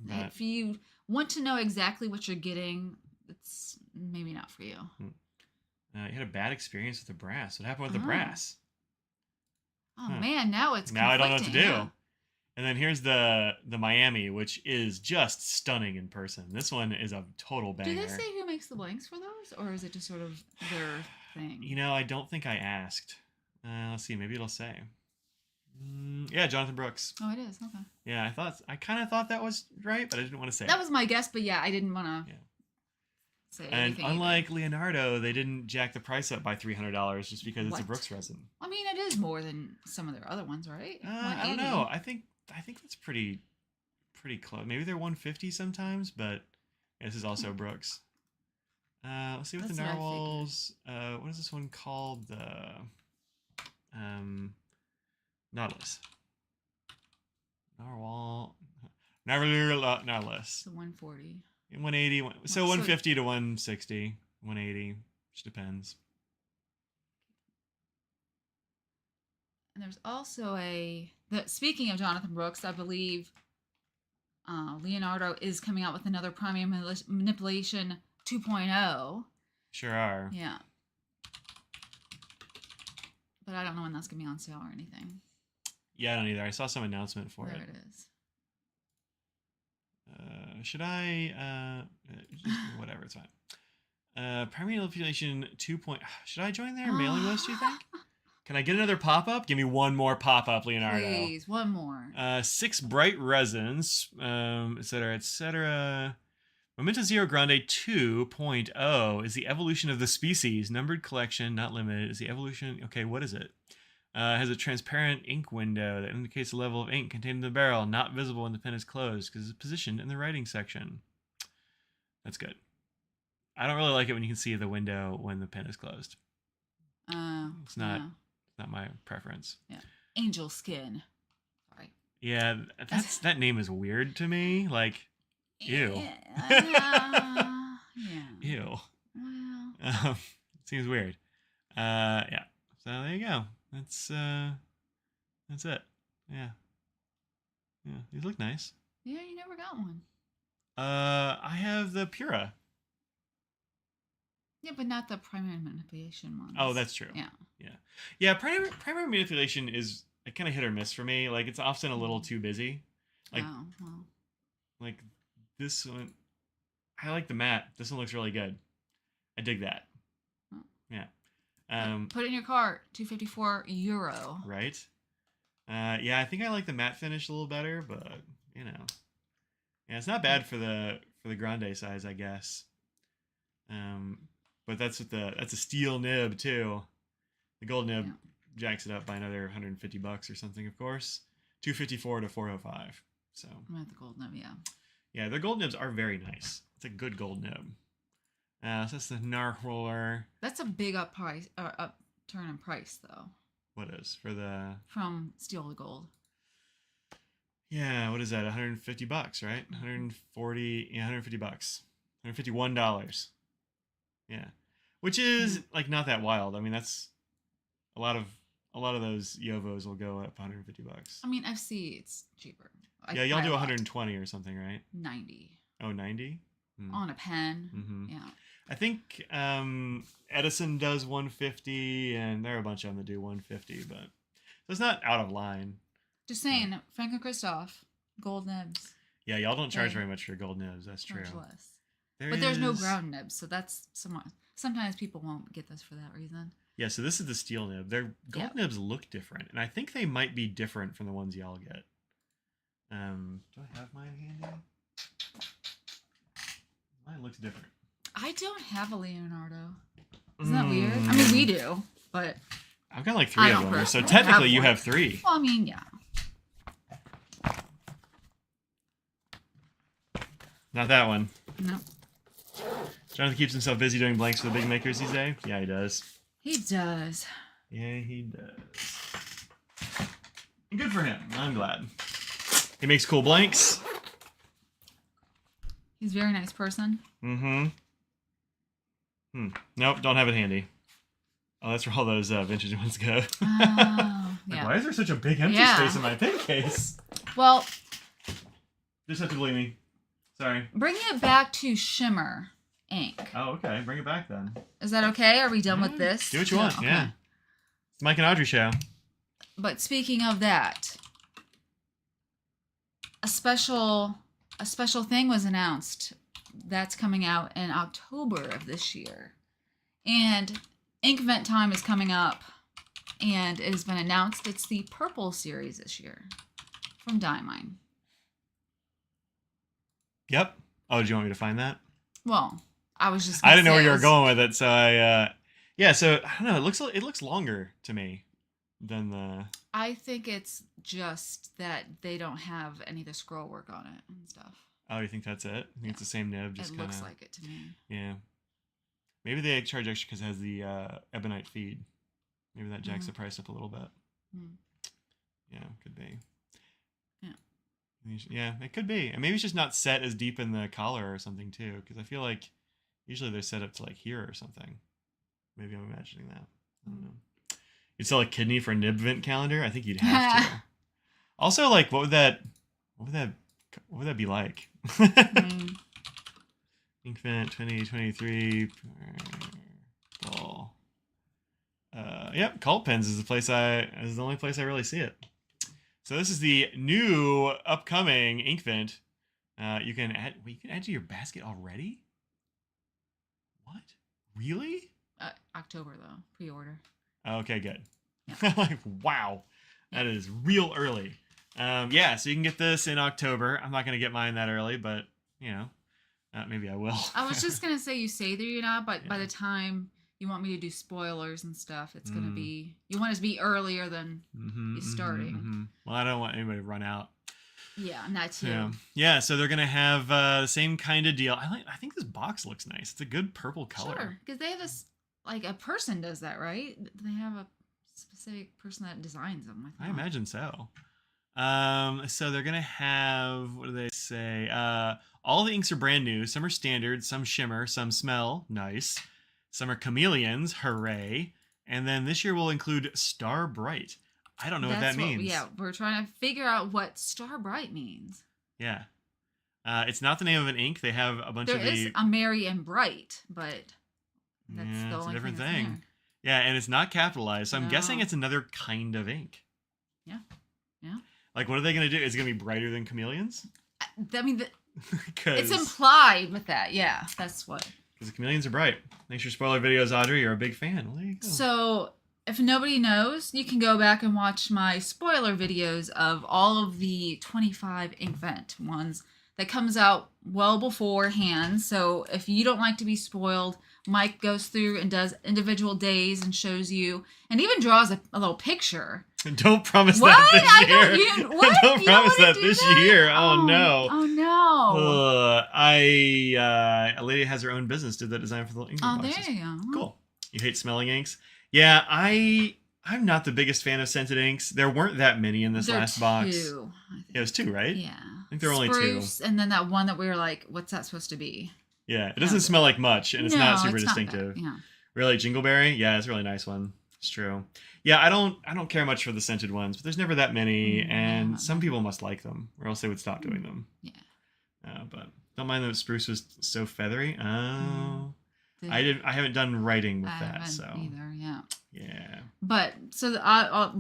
if you want to know exactly what you're getting, it's maybe not for you. You had a bad experience with the brass. What happened with the brass? Oh, man, now it's Now I don't know what to do. Yeah. And then here's the Miami, which is just stunning in person. This one is a total banger. Do they say who makes the blanks for those, or is it just sort of their thing? I don't think I asked. Let's see, maybe it'll say. Yeah, Jonathan Brooks. Oh, it is. Okay. Yeah, I kind of thought that was right, but I didn't want to say. That was my guess, but I didn't want to. Say anything. And unlike Leonardo, they didn't jack the price up by $300 just because it's a Brooks resin. I mean, it is more than some of their other ones, right? I don't know. I think that's pretty close. Maybe they're 150 sometimes, but this is also Brooks. Let's see what the narwhals. What is this one called? The Nautilus. Narwhal. Nautilus. So 140. 180. So 150 to 160. 180. Just depends. And there's also speaking of Jonathan Brooks, I believe Leonardo is coming out with another primary manipulation 2.0. Sure are. Yeah. But I don't know when that's going to be on sale or anything. Yeah, I don't either. I saw some announcement for it. There it is. Should I... whatever, it's fine. Primary manipulation 2.0. Should I join their mailing list, do you think? Can I get another pop-up? Give me one more pop-up, Leonardo. Please, one more. 6 bright resins, etc., etc. Memento Zero Grande 2.0 is the evolution of the species. Numbered collection, not limited. Is the evolution... Okay, what is it? Has a transparent ink window that indicates the level of ink contained in the barrel, not visible when the pen is closed because it's positioned in the writing section. That's good. I don't really like it when you can see the window when the pen is closed. It's not my preference. Yeah. Angel skin. Sorry. Yeah, that name is weird to me. Like, ew. Yeah. Ew. Well. Seems weird. Yeah. So there you go. That's it. Yeah. Yeah. These look nice. Yeah, you never got one. I have the Pura. Yeah, but not the primary manipulation ones. Oh, that's true. Yeah. Yeah. Yeah, primary manipulation is kind of hit or miss for me. Like, it's often a little too busy. Like, like this one, I like the matte. This one looks really good. I dig that. Oh. Yeah. Put it in your cart. €254. Right. Yeah, I think I like the matte finish a little better, but yeah, it's not bad for the grande size, I guess. But that's a steel nib too. The gold nib jacks it up by another $150 or something, of course. 254 to 405. So I'm at the gold nib, yeah. Yeah, their gold nibs are very nice. It's a good gold nib. So that's the Narwhal. That's a big upturn in price, though. What is for the from steel to gold? Yeah, what is that? $150, right? 140, yeah, $150. $151. Yeah. Which is like not that wild. I mean, that's a lot of those Yovos will go up $150. I mean, FC it's cheaper. Yeah, y'all do 120 or something, right? 90. Oh, 90? On a pen. Mm-hmm. Yeah. I think Edison does 150, and there are a bunch of them that do 150, but so it's not out of line. Just saying, Frank and Christoph, gold nibs. Yeah, y'all don't charge very much for gold nibs. That's true. Less. There's no ground nibs, so that's somewhat. Sometimes people won't get this for that reason. Yeah, so this is the steel nib. Their gold nibs look different, and I think they might be different from the ones y'all get. Do I have mine handy? Mine looks different. I don't have a Leonardo. Isn't that weird? I mean, we do, but I've got like 3 of them, so technically you have 3. Well, I mean, yeah. Not that one. No. Jonathan keeps himself busy doing blanks for the big makers these days. Yeah, he does. He does. Yeah, he does. Good for him. I'm glad. He makes cool blanks. He's a very nice person. Nope, don't have it handy. Oh, that's where all those vintage ones go. Oh, yeah. Why is there such a big empty space in my pen case? Well, just have to believe me. Sorry. Bring it back to shimmer ink. Oh, okay. Bring it back then. Is that okay? Are we done with this? Do what you want. Okay. Yeah. It's the Mike and Audrey show. But speaking of that, a special thing was announced that's coming out in October of this year. And Inkvent time is coming up, and it has been announced it's the purple series this year from Diamine. Yep. Oh, do you want me to find that? Well, I was just I didn't know where you were going with it, so yeah, so I don't know, it looks longer to me than the I think it's just that they don't have any of the scroll work on it and stuff. Oh, you think that's it? I think it's the same nib, just kind of. It looks like it to me. Yeah. Maybe they charge extra because it has the ebonite feed. Maybe that jacks the price up a little bit. Yeah, could be. Yeah, it could be. And maybe it's just not set as deep in the collar or something too, because I feel like usually they're set up to like here or something. Maybe I'm imagining that. I don't know. You'd sell a kidney for a Nibvent calendar? I think you'd have to. Also, like, what would that be like? Inkvent 2023 purple. Yep, Cult Pens is the only place I really see it. So this is the new upcoming Inkvent. You can add to your basket already? What? Really? October though, pre-order. Okay, good. Yeah. Like, wow, that is real early. Yeah, so you can get this in October. I'm not gonna get mine that early, but you know, maybe I will. I was just gonna say you say that you're not, but by the time you want me to do spoilers and stuff, it's gonna be you want it to be earlier than you starting. Well, I don't want anybody to run out. Yeah, and that too. Yeah. So they're gonna have the same kind of deal. I think this box looks nice. It's a good purple color. Sure, because they have this like a person does that, right? They have a specific person that designs them. I imagine so. So they're gonna have, what do they say? All the inks are brand new. Some are standard, some shimmer, some smell. Nice. Some are chameleons. Hooray! And then this year will include Star Bright. I don't know what that means. Yeah, we're trying to figure out what Star Bright means. Yeah. It's not the name of an ink. They have a bunch of There is a Merry and Bright, but that's the it's only a different thing. Yeah, and it's not capitalized, so I'm guessing it's another kind of ink. Yeah. Yeah. Like, what are they going to do? Is it going to be brighter than chameleons? I mean, it's implied with that. Yeah, that's what. Because the chameleons are bright. Thanks for spoiler videos, Audrey. You're a big fan. Well, there you go. So, if nobody knows, you can go back and watch my spoiler videos of all of the 25 Inkvent ones that comes out well beforehand. So, if you don't like to be spoiled, Mike goes through and does individual days and shows you, and even draws a little picture Don't promise what? that this year. Don't You promise don't that do this that? year. Oh no. Oh no. A lady has her own business. Did that design for the Inkvent boxes. There you go. Cool. You hate smelling inks? Yeah, I'm not the biggest fan of scented inks. There weren't that many in this last box. Two, it was 2, right? Yeah. I think there were only 2. And then that one that we were like, what's that supposed to be? Yeah, it doesn't smell like much, and it's not super distinctive. Yeah. Really, Jingleberry? Yeah, it's a really nice one. It's true. Yeah, I don't care much for the scented ones, but there's never that many, and some people must like them, or else they would stop doing them. Yeah. But don't mind that spruce was so feathery. Oh, I haven't done writing with that, so either. Yeah. Yeah. But so I'll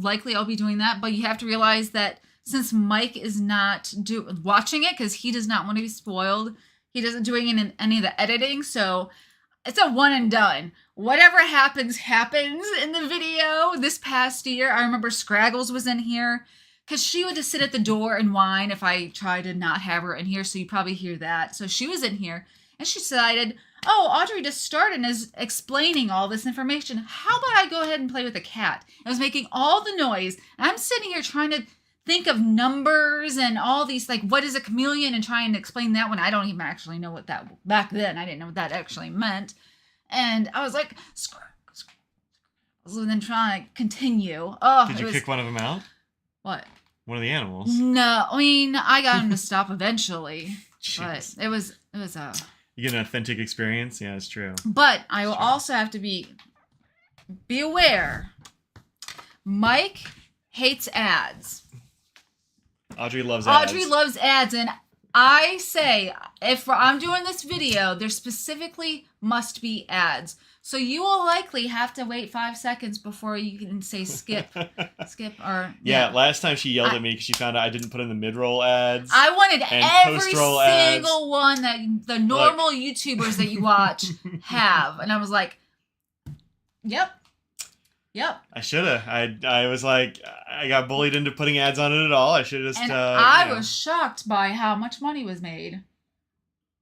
be doing that, but you have to realize that since Mike is not watching it because he does not want to be spoiled, he doesn't doing any of the editing, so it's a one and done. Whatever happens in the video. This past year, I remember Scraggles was in here because she would just sit at the door and whine if I tried to not have her in here, so you probably hear that. So she was in here, and she decided, oh, Audrey just started and is explaining all this information. How about I go ahead and play with the cat? I was making all the noise, and I'm sitting here trying to think of numbers and all these, like, what is a chameleon, and trying to explain that when I don't even actually know what that, back then, I didn't know what that actually meant. And I was like, so then trying to continue. Oh, did you kick one of them out? What? One of the animals? No, I mean, I got him to stop eventually. But it was you get an authentic experience. Yeah, it's true. But I will also have to be aware. Mike hates ads. Audrey loves ads. Audrey loves ads, and I say, if I'm doing this video, there specifically must be ads. So you will likely have to wait 5 seconds before you can say skip. Or yeah, last time she yelled at me because she found out I didn't put in the mid-roll ads. I wanted every single one that the normal YouTubers that you watch have. And I was like, yep. I should have. I was like, I got bullied into putting ads on it at all. I should have just. And I was shocked by how much money was made.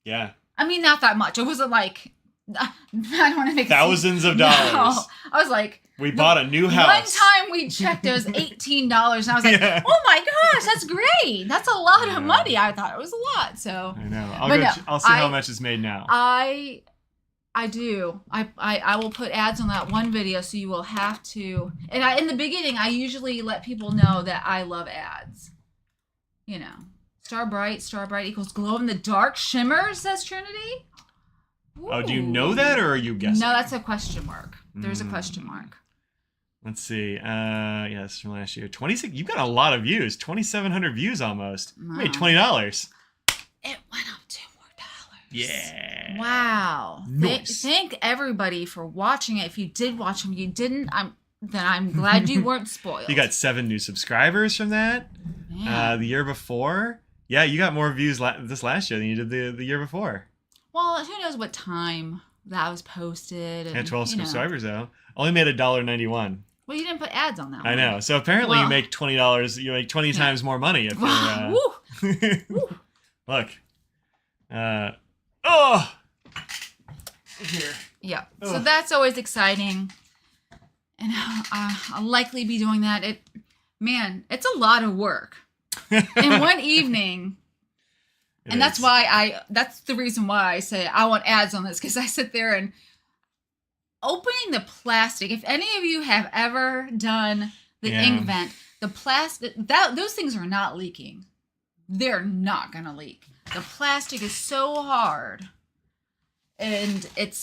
Yeah. I mean, not that much. It wasn't like, I don't want to make thousands of dollars. No. I was like, we bought a new house. One time we checked, it was $18, and I was like, oh my gosh, that's great. That's a lot of money. I thought it was a lot. So I know. I'll see how much is made now. I do. I will put ads on that one video, so you will have to. And in the beginning, I usually let people know that I love ads. You know, Star Bright equals glow in the dark shimmer, says Trinity. Ooh. Oh, do you know that, or are you guessing? No, that's a question mark. There's a question mark. Let's see. Yeah, this is from last year. 26. You've got a lot of views. 2,700 views almost. Wow. You made $20. It went up $2 more. Yeah. Wow. Nice. Thank everybody for watching it. If you did watch them, you didn't. I'm glad you weren't spoiled. You got 7 new subscribers from that. Yeah. The year before. Yeah, you got more views this last year than you did the year before. Well, who knows what time that was posted. And, 12 subscribers, though. Only made $1.91. Well, you didn't put ads on that one. I know. So apparently you make $20. You make 20 times more money if you're... Look. Here. Yeah. Oh. So that's always exciting. And I'll likely be doing that. It's a lot of work. In one evening... And that's that's the reason why I say I want ads on this, because I sit there and opening the plastic. If any of you have ever done the Inkvent, the plastic, those things are not leaking. They're not going to leak. The plastic is so hard, and it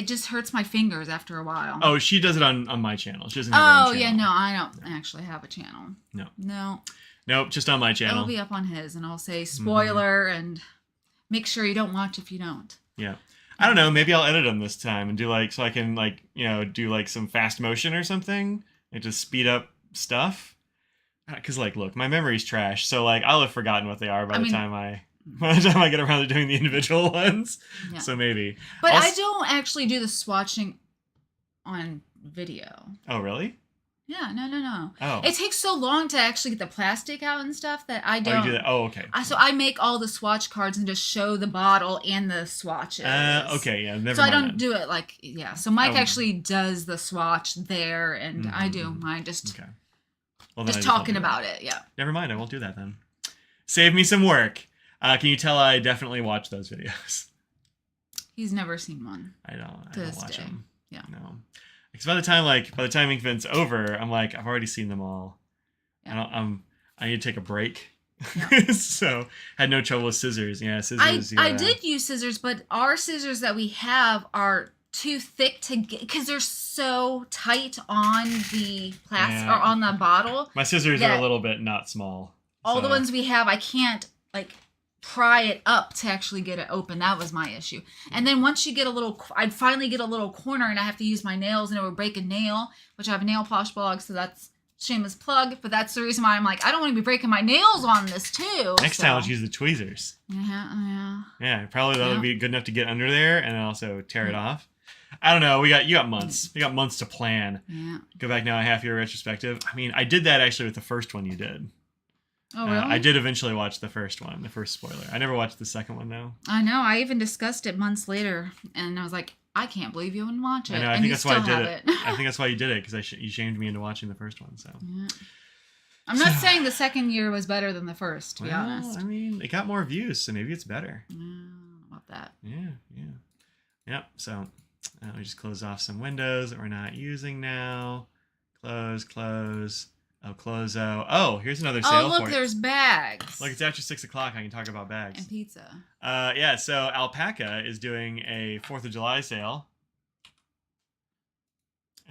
just hurts my fingers after a while. Oh, she does it on my channel. She doesn't have her own channel. Yeah, no, I don't actually have a channel. No. Nope, just on my channel. It'll be up on his, and I'll say spoiler, and make sure you don't watch if you don't. Yeah. I don't know, maybe I'll edit them this time and do so I can do some fast motion or something and just speed up stuff. Because look, my memory's trash, so I'll have forgotten what they are by the time I get around to doing the individual ones. Yeah. So maybe. But I don't actually do the swatching on video. Oh, really? Yeah, no. Oh. It takes so long to actually get the plastic out and stuff that I don't. Oh, you do that? Oh, okay. So I make all the swatch cards and just show the bottle and the swatches. Okay, yeah, never mind. So I don't then. do it like, yeah. So Mike actually does the swatch there, and I do mine just, okay. Well, just talking about it, yeah. Never mind, I won't do that then. Save me some work. Can you tell I definitely watch those videos? He's never seen one. I don't watch them. Yeah. No. Because by the time Inkvent's over, I'm like, I've already seen them all. Yeah. I need to take a break. Yeah. So had no trouble with scissors. Yeah, scissors. I did use scissors, but our scissors that we have are too thick to get because they're so tight on the plastic or on the bottle. My scissors are a little bit not small. All the ones we have, I can't like pry it up to actually get it open. That was my issue. And then once you get I'd finally get a little corner and I have to use my nails and it would break a nail, which I have a nail polish blog, so that's shameless plug. But that's the reason why I'm like, I don't want to be breaking my nails on this too. Next time, let's use the tweezers. Yeah. Yeah, probably that'll be good enough to get under there and also tear it off. I don't know. You got months. You got months to plan. Yeah. Go back now, a half-year retrospective. I mean, I did that actually with the first one you did. Oh, really? I did eventually watch the first one, the first spoiler. I never watched the second one, though. I know. I even discussed it months later, and I was like, I can't believe you wouldn't watch it. I know. I think that's why I did it. I think that's why you did it, because you shamed me into watching the first one. So. Yeah. I'm not saying the second year was better than the first, to be honest. I mean, it got more views, so maybe it's better. I don't know about that. Yeah. Yep, so we just close off some windows that we're not using now. Close. Oh, close. Oh, here's another sale. Oh, look, there's bags. Look, it's after 6 o'clock. I can talk about bags. And pizza. Yeah, so Alpaca is doing a 4th of July sale.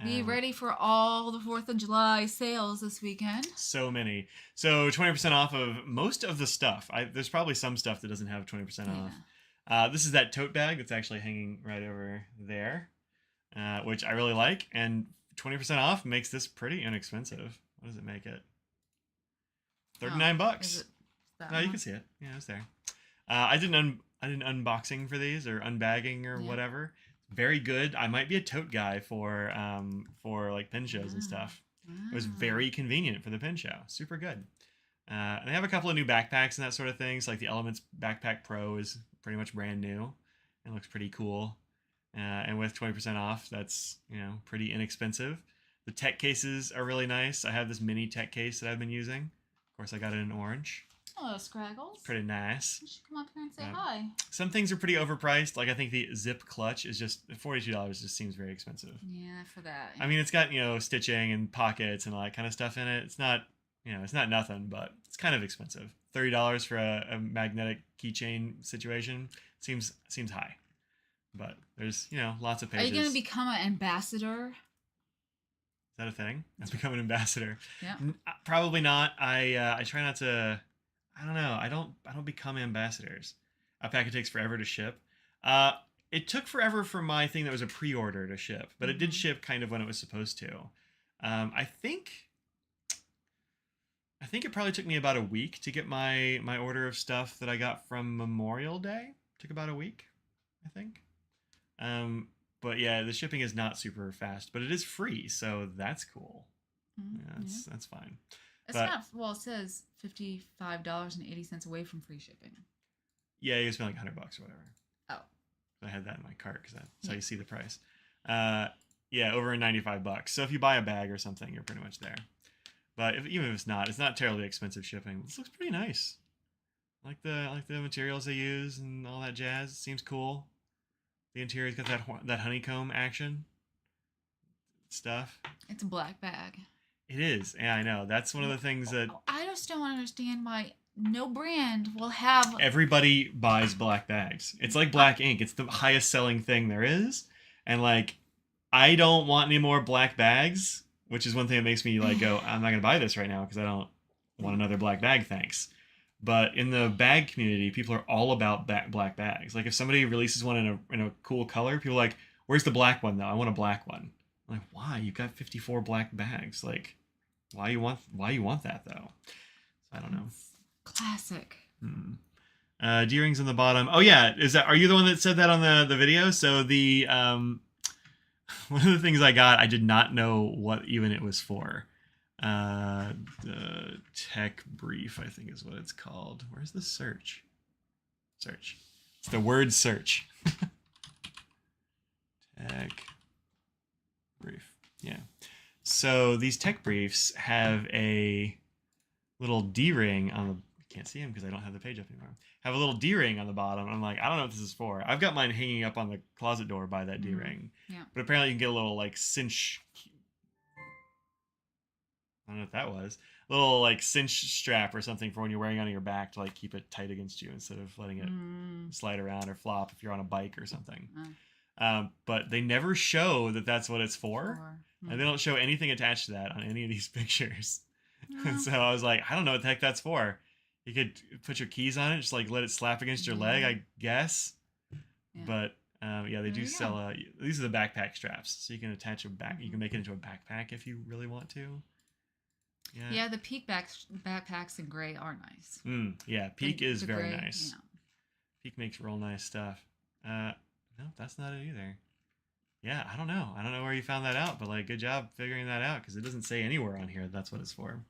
Be ready for all the 4th of July sales this weekend. So many. So 20% off of most of the stuff. There's probably some stuff that doesn't have 20% off. This is that tote bag that's actually hanging right over there, which I really like. And 20% off makes this pretty inexpensive. What does it make it? $39. Is it that No, you can see it. Yeah, it's there. I did an unboxing for these or unbagging or whatever. Very good. I might be a tote guy for like pin shows and stuff. It was very convenient for the pin show. Super good. And they have a couple of new backpacks and that sort of things. Like the Elements Backpack Pro is pretty much brand new. It looks pretty cool. And with 20% off, that's pretty inexpensive. The tech cases are really nice. I have this mini tech case that I've been using. Of course, I got it in orange. Hello, Scraggles. Pretty nice. You should come up here and say hi. Some things are pretty overpriced. Like I think the zip clutch is just $42. Just seems very expensive. Yeah, for that. I mean, it's got stitching and pockets and all that kind of stuff in it. It's not it's not nothing, but it's kind of expensive. $30 for a magnetic keychain situation seems high. But there's lots of pages. Are you gonna become an ambassador? Is that a thing? I've become an ambassador. Yeah. Probably not. I try not to. I don't know. I don't become ambassadors. Alpaca takes forever to ship. It took forever for my thing that was a pre-order to ship, but it did ship kind of when it was supposed to. I think it probably took me about a week to get my order of stuff that I got from Memorial Day. Took about a week, I think. But yeah, the shipping is not super fast, but it is free, so that's cool. Yeah, that's fine. It's not. Well, it says $55.80 away from free shipping. Yeah, you spend like $100 or whatever. Oh. I had that in my cart because that's how you see the price. Yeah, over $95. So if you buy a bag or something, you're pretty much there. But even if it's not terribly expensive shipping. This looks pretty nice. I like the materials they use and all that jazz. It seems cool. The interior's got that honeycomb action stuff. It's a black bag. It is. Yeah, I know. That's one of the things that I just don't understand why no brand will have. Everybody buys black bags. It's like black ink. It's the highest selling thing there is. And like, I don't want any more black bags, which is one thing that makes me like go, I'm not going to buy this right now because I don't want another black bag, thanks. But in the bag community, people are all about black bags. Like if somebody releases one in a cool color, people are like, where's the black one though? I want a black one. I'm like, why? You've got 54 black bags. Like, why you want that though? I don't know. Classic. D-rings on the bottom. Oh yeah, are you the one that said that on the video? So the one of the things I got, I did not know what even it was for. The tech brief, I think is what it's called. Where's the search? Search. It's the word search. Tech brief. Yeah. So these tech briefs have a little D-ring on the... I can't see them because I don't have the page up anymore. Have a little D-ring on the bottom. I'm like, I don't know what this is for. I've got mine hanging up on the closet door by that D-ring. Yeah. But apparently you can get a little like cinch... I don't know what that was. A little like cinch strap or something for when you're wearing it on your back to like keep it tight against you instead of letting it slide around or flop if you're on a bike or something. But they never show that that's what it's for. And they don't show anything attached to that on any of these pictures. And so I was like, I don't know what the heck that's for. You could put your keys on it, just like let it slap against your leg, I guess. Yeah. But yeah, they do sell. These are the backpack straps, so you can attach a back. You can make it into a backpack if you really want to. Yeah. Yeah, the Peak backpacks in gray are nice. Yeah, Peak is very nice. Yeah. Peak makes real nice stuff. No, that's not it either. Yeah, I don't know. I don't know where you found that out, but like, good job figuring that out because it doesn't say anywhere on here that's what it's for.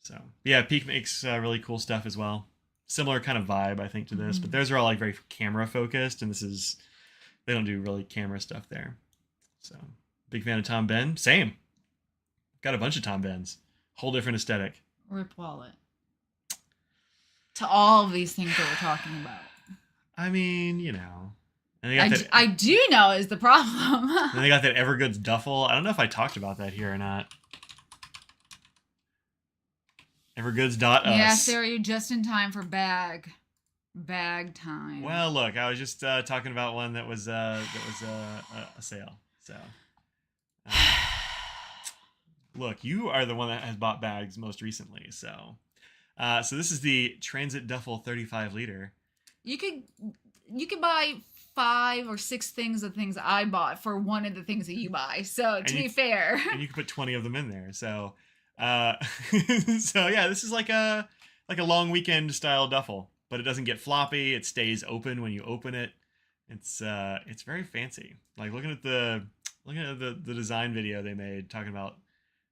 So yeah, Peak makes really cool stuff as well. Similar kind of vibe, I think, to this, but theirs are all like very camera focused, and they don't do really camera stuff there. So big fan of Tom Ben. Same. Got a bunch of Tom Bens. Whole different aesthetic. Rip Wallet. To all of these things that we're talking about. I mean, you know. And I do know is the problem. And they got that Evergoods duffel. I don't know if I talked about that here or not. Evergoods.us. Yeah, Sarah, you're just in time for bag time. Well, look, I was just talking about one that was a sale. So, look, you are the one that has bought bags most recently. So this is the Transit Duffel 35 liter. You could buy 5 or 6 things of things I bought for one of the things that you buy. So to be fair, and you can put 20 of them in there. So, so yeah, this is like a long weekend style duffel, but it doesn't get floppy. It stays open when you open it. It's very fancy. Like looking at the design video they made, talking about,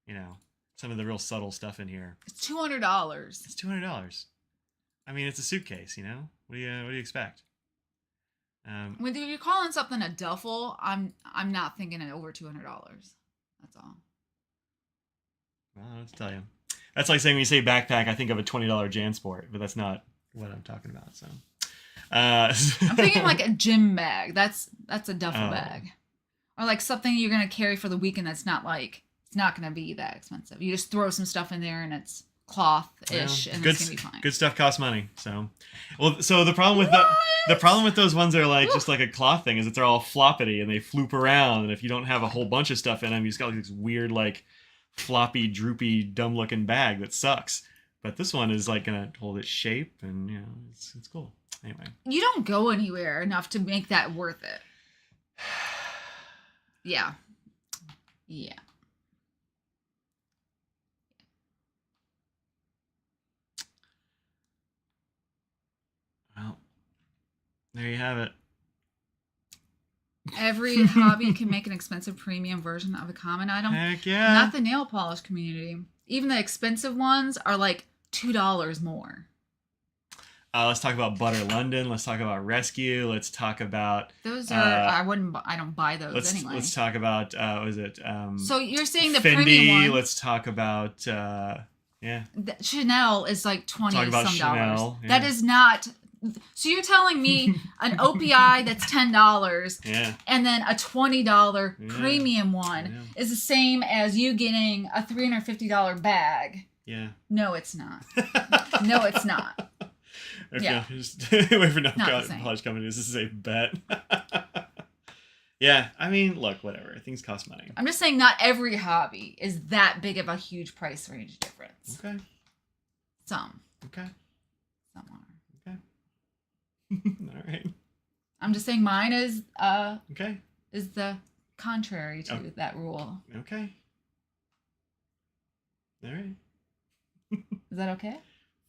you know, some of the real subtle stuff in here. It's $200. It's $200. I mean, it's a suitcase, you know. What do you expect? When you're calling something a duffel, I'm not thinking it over $200. That's all. Well, I don't have to tell you. That's like saying when you say backpack, I think of a $20 JanSport, but that's not what I'm talking about. So, I'm thinking like a gym bag. That's a duffel bag, or like something you're gonna carry for the weekend. That's not like it's not gonna be that expensive. You just throw some stuff in there and it's cloth-ish, and it's gonna be fine. Good stuff costs money. So the problem with those ones that are like just like a cloth thing is that they're all floppity and they floop around, and if you don't have a whole bunch of stuff in them, you just got like this weird like floppy, droopy, dumb-looking bag that sucks. But this one is like gonna hold its shape, and you know it's cool. Anyway, you don't go anywhere enough to make that worth it. Yeah. Well, there you have it. Every hobby can make an expensive premium version of a common item. Heck yeah. Not the nail polish community. Even the expensive ones are like $2 more. Let's talk about Butter London. Let's talk about Rescue. Let's talk about those are I don't buy those anyway. Let's talk about was it so you're saying the Fendi, premium one. Let's talk about Chanel is like $20 some dollars. Chanel, yeah. That is not. So you're telling me an OPI that's $10 and then a $20 premium one is the same as you getting a $350 bag? Yeah. No, it's not. No, it's not. Okay, yeah. Just wait for polish companies. This is a bet. Yeah, I mean, look, whatever. Things cost money. I'm just saying not every hobby is that big of a huge price range difference. Okay. Some. Okay. Some are. All right. I'm just saying mine is okay. Is the contrary to that rule. Okay. All right. Is that okay?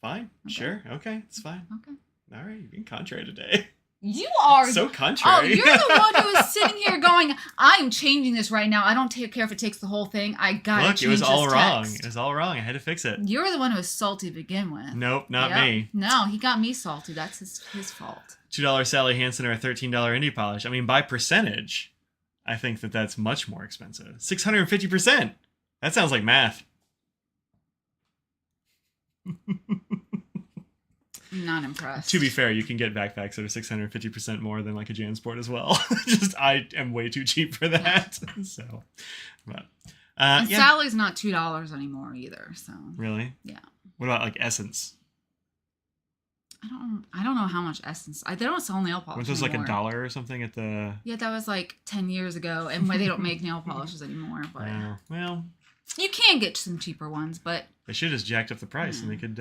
Fine. Okay. Sure. Okay. It's fine. Okay. All right. You're being contrary today. You are so country. Oh, you're the one who is sitting here going, I am changing this right now. I don't care if it takes the whole thing. I gotta change this text. Look, it was all wrong. It was all wrong. I had to fix it. You're the one who was salty to begin with. Nope, not me. No, he got me salty. That's his fault. $2 Sally Hansen or a $13 indie polish. I mean, by percentage, I think that's much more expensive. 650%. That sounds like math. Not impressed. To be fair, you can get backpacks that are 650% more than like a JanSport as well. Just I am way too cheap for that. So, but and Sally's not $2 anymore either. So really, yeah. What about like Essence? I don't know how much Essence. They don't sell nail polish. Was like $1 or something at the? Yeah, that was like 10 years ago, and they don't make nail polishes anymore. But well, you can get some cheaper ones, but they should have just jacked up the price, and they could.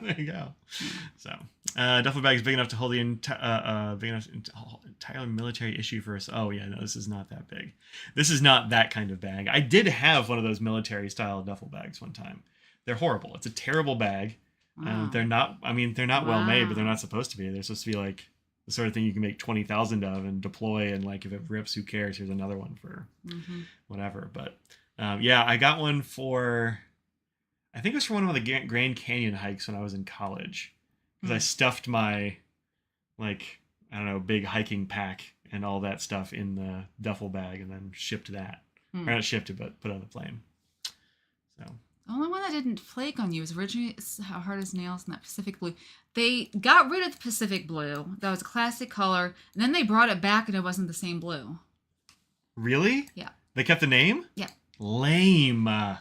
There you go. So, duffel bag is big enough to hold the entire military issue for us. Oh yeah, no, this is not that big. This is not that kind of bag. I did have one of those military style duffel bags one time. They're horrible. It's a terrible bag. Wow. They're not. I mean, they're not well made, but they're not supposed to be. They're supposed to be like the sort of thing you can make 20,000 of and deploy, and like if it rips, who cares? Here's another one for whatever. But yeah, I got one for. I think it was for one of the Grand Canyon hikes when I was in college, because I stuffed my, like, I don't know, big hiking pack and all that stuff in the duffel bag and then shipped that. Or not shipped it, but put it on the plane. So. The only one that didn't flake on you was originally Hard as Nails in that Pacific Blue. They got rid of the Pacific Blue. That was a classic color. And then they brought it back and it wasn't the same blue. Really? Yeah. They kept the name? Yeah. Lame.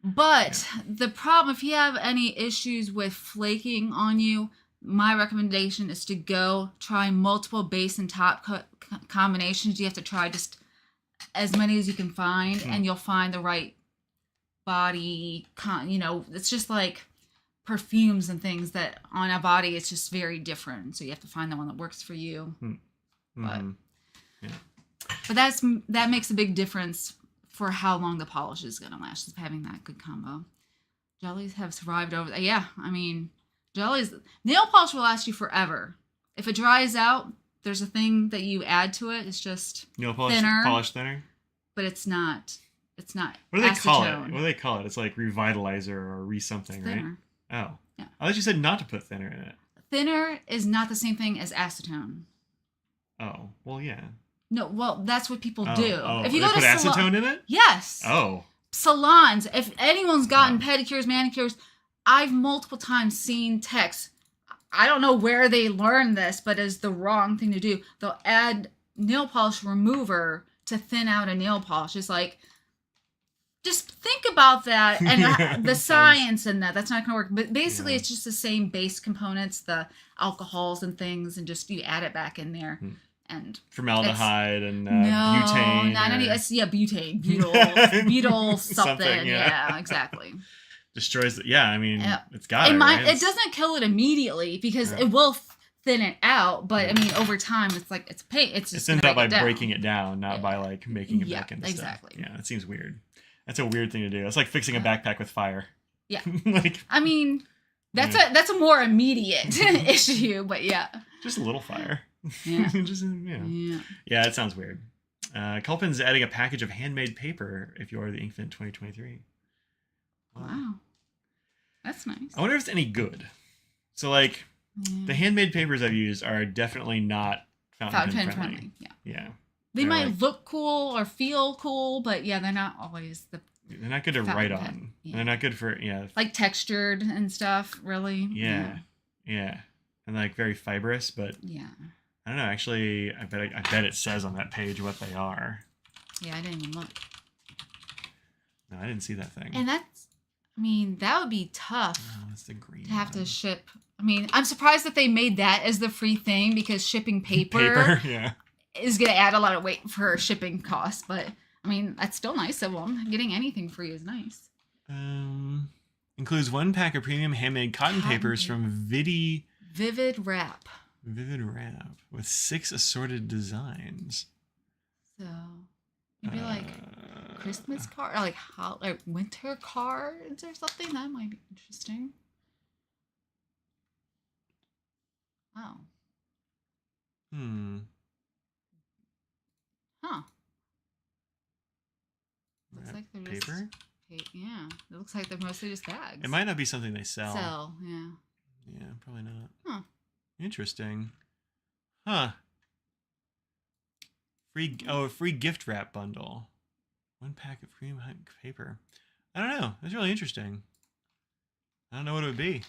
But the problem, if you have any issues with flaking on you, my recommendation is to go try multiple base and top combinations. You have to try just as many as you can find, and you'll find the right body. It's just like perfumes and things that on a body, it's just very different. So you have to find the one that works for you. But that makes a big difference for how long the polish is going to last, just having that good combo. Jellies have survived over. Yeah, I mean, jellies, nail polish will last you forever. If it dries out, there's a thing that you add to it. It's just nail polish thinner, but it's not. It's not. What do they call it? What do they call it? It's like revitalizer or something, right? Oh, yeah. I thought you said not to put thinner in it. Thinner is not the same thing as acetone. Oh, well, yeah. No, well, that's what people do. If you go to acetone in it? Yes. Oh. Salons. If anyone's gotten pedicures, manicures, I've multiple times seen techs. I don't know where they learned this, but it's the wrong thing to do. They'll add nail polish remover to thin out a nail polish. It's like, just think about that and the science in that. That's not going to work. But basically, it's just the same base components, the alcohols and things, and just you add it back in there. And formaldehyde and butane. Butane. Butyl something. Yeah, exactly. Destroys it. Yeah, I mean, it's got it. Right? It doesn't kill it immediately because it will thin it out. But I mean, over time, it's like it's paint. It's just thinned out by breaking it down, not by like making it back into exactly. stuff. Yeah, it seems weird. That's a weird thing to do. It's like fixing a backpack with fire. Yeah. I mean, that's a more immediate issue, but yeah. Just a little fire. Yeah. Yeah, it sounds weird. Culpin's adding a package of handmade paper if you order the Inkvent 2023. Wow. That's nice. I wonder if it's any good. So, like, the handmade papers I've used are definitely not fountain pen friendly. Yeah. They might look cool or feel cool, but they're not always they're not good to write on. Yeah. They're not good for like textured and stuff. Really. Yeah. And like very fibrous, but I don't know. Actually, I bet it says on that page what they are. Yeah, I didn't even look. No, I didn't see that thing. And that would be tough. Oh, that's the green. To have to ship. I mean, I'm surprised that they made that as the free thing because shipping paper is going to add a lot of weight for shipping costs. But I mean, that's still nice of them. Getting anything free is nice. Includes one pack of premium handmade cotton papers from Vivid Wrap with 6 assorted designs. So maybe like Christmas card, or like winter cards or something. That might be interesting. Oh, Yeah, it looks like they're mostly just bags. It might not be something they sell. Yeah. Yeah, probably not. Huh. Interesting. Huh. A free gift wrap bundle. 1 pack of cream paper. I don't know. That's really interesting. I don't know what it would be.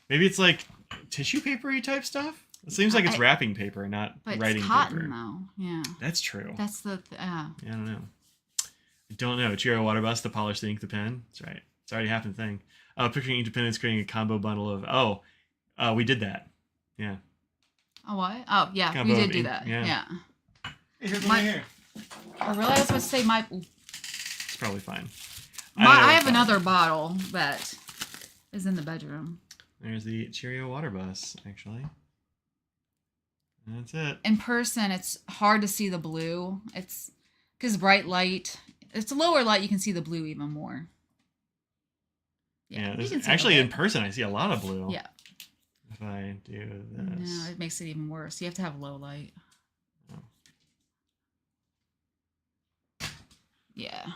Maybe it's like tissue papery type stuff. It seems like it's wrapping paper, not writing it's cotton, paper. though. Yeah. That's true. That's the yeah, I don't know. I don't know. Cheerio Water Bus to polish the ink the pen. That's right. It's already happened thing. Picturing Independence creating a combo bundle of we did that. Yeah. Oh what? Oh yeah, Combo we did of do ink, that. yeah. Yeah. Hey, here's one here. I realized I was supposed to say my. It's probably fine. I have another bottle that is in the bedroom. There's the Cheerio Water Bus, actually. That's it. In person, it's hard to see the blue. It's because bright light. It's a lower light. You can see the blue even more. Yeah, actually in person, I see a lot of blue. Yeah. If I do this. No, it makes it even worse. You have to have low light. Oh. Yeah.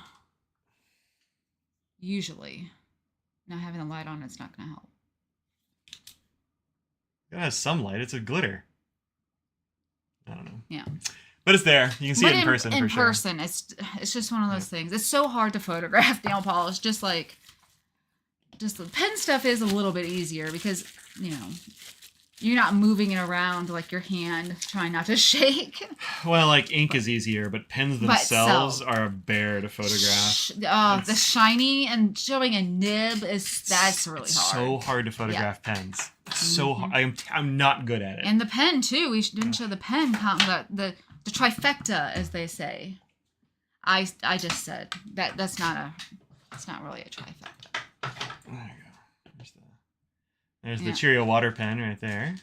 Usually. Now having the light on, it's not going to help. It has some light. It's a glitter. I don't know. Yeah. But it's there. You can see it in person for sure. In person, it's just one of those things. It's so hard to photograph nail polish. Just the pen stuff is a little bit easier because, you're not moving it around like your hand, trying not to shake. Well, like ink is easier, but pens themselves are a bear to photograph. The shiny and showing a nib that's really hard. So hard to photograph pens. So hard. I'm not good at it. And the pen too. We didn't show the pen. The trifecta, as they say. I just said that's not really a trifecta. There you go. There's the Cheerio water pen right there.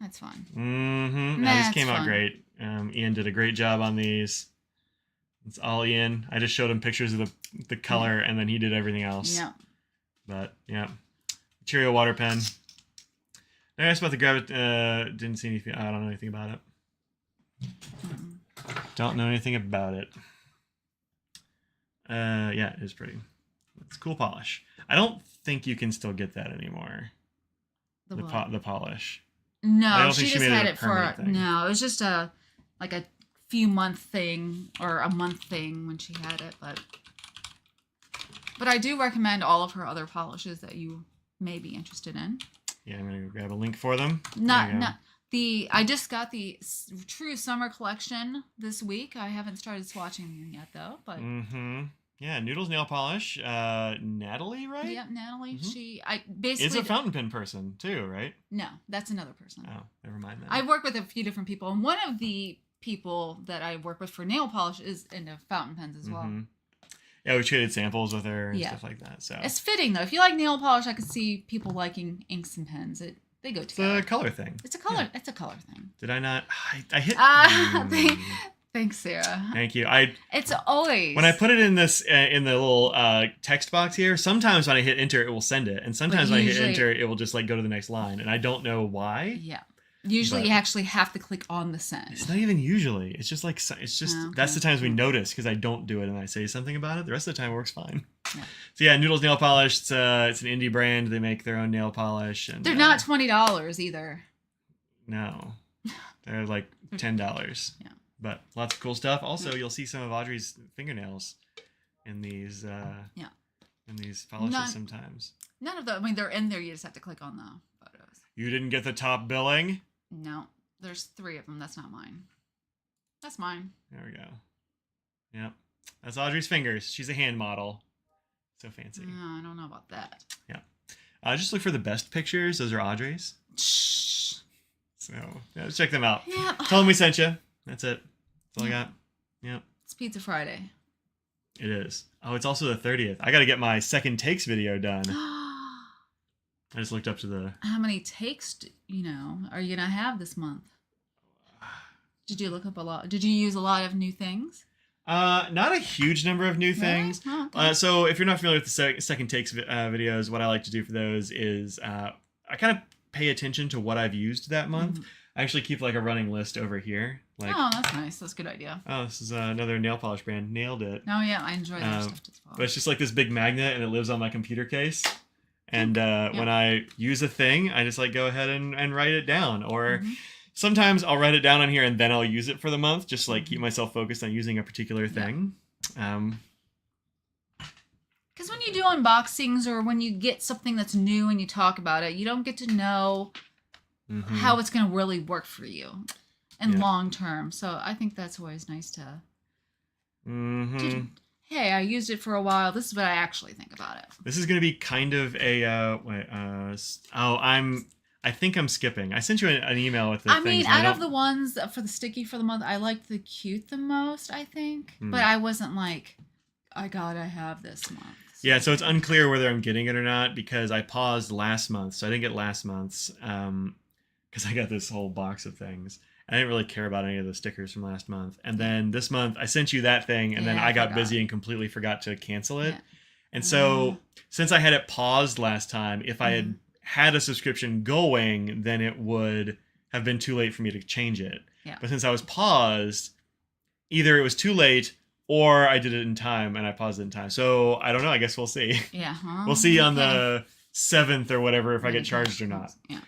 That's fun. Mm-hmm. This came out great. Ian did a great job on these. It's all Ian. I just showed him pictures of the color, and then he did everything else. Yeah. But, yeah. Cheerio water pen. I asked about the gravity. Didn't see anything. I don't know anything about it. Don't know anything about it. Yeah, it is pretty. It's cool polish. I don't think you can still get that anymore. The polish. No, she just had it for no. It was just a few month thing or a month thing when she had it, but I do recommend all of her other polishes that you may be interested in. Yeah, I'm gonna grab a link for them. I just got the True Summer collection this week. I haven't started swatching them yet though, but. Yeah, Noodles nail polish. Natalie, right? Yeah, Natalie. Basically is a fountain pen person too, right? No, that's another person. Oh, never mind that. I work with a few different people, and one of the people that I work with for nail polish is into fountain pens as well. Yeah, we traded samples with her and stuff like that. So it's fitting though. If you like nail polish, I could see people liking inks and pens. They go together. It's a color thing. It's a color. Yeah. It's a color thing. Did I not? I hit. Thanks, Sarah. Thank you. It's always when I put it in this in the little text box here. Sometimes when I hit enter, it will send it, and sometimes when I hit enter, it will just go to the next line, and I don't know why. Yeah. Usually, you actually have to click on the send. It's not even usually. It's just that's the times we notice because I don't do it and I say something about it. The rest of the time it works fine. Yeah. So yeah, Noodles Nail Polish. It's an indie brand. They make their own nail polish, and they're not $20 either. No, they're like $10. Yeah. But lots of cool stuff. Also, you'll see some of Audrey's fingernails in these in these polishes sometimes. None of them. I mean, they're in there. You just have to click on the photos. You didn't get the top billing? No. There's 3 of them. That's not mine. That's mine. There we go. Yep. That's Audrey's fingers. She's a hand model. So fancy. I don't know about that. Yeah. Just look for the best pictures. Those are Audrey's. Shh. So, let's check them out. Yeah. Tell them we sent you. That's it. That's all I got. Yep. It's Pizza Friday. It is. Oh, it's also the 30th. I got to get my second takes video done. I just looked up to the... How many takes, are you going to have this month? Did you look up a lot? Did you use a lot of new things? Not a huge number of new things. Oh, okay. So if you're not familiar with the second takes videos, what I like to do for those is I kind of pay attention to what I've used that month. Mm-hmm. I actually keep like a running list over here. Like, oh, that's nice. That's a good idea. Oh, this is another nail polish brand. Nailed it. Oh yeah, I enjoy their stuff as well. But it's just like this big magnet, and it lives on my computer case. And when I use a thing, I just like go ahead and write it down. Or sometimes I'll write it down on here and then I'll use it for the month, just like keep myself focused on using a particular thing. Because when you do unboxings or when you get something that's new and you talk about it, you don't get to know how it's going to really work for you in long term. So I think that's always nice to hey, I used it for a while. This is what I actually think about it. This is going to be kind of a I think I'm skipping. I sent you an email with the things. I mean, out of the ones for the sticky for the month, I liked the cute the most, I think. But I wasn't like, I gotta have this month. So. Yeah, so it's unclear whether I'm getting it or not because I paused last month. So I didn't get last month's because I got this whole box of things. I didn't really care about any of the stickers from last month. And then this month, I sent you that thing, and then I got busy and completely forgot to cancel it. Yeah. And so, since I had it paused last time, if I had a subscription going, then it would have been too late for me to change it. Yeah. But since I was paused, either it was too late, or I did it in time, and I paused it in time. So, I don't know. I guess we'll see. Yeah. We'll see on the 7th or whatever if I get charged or not. Yeah.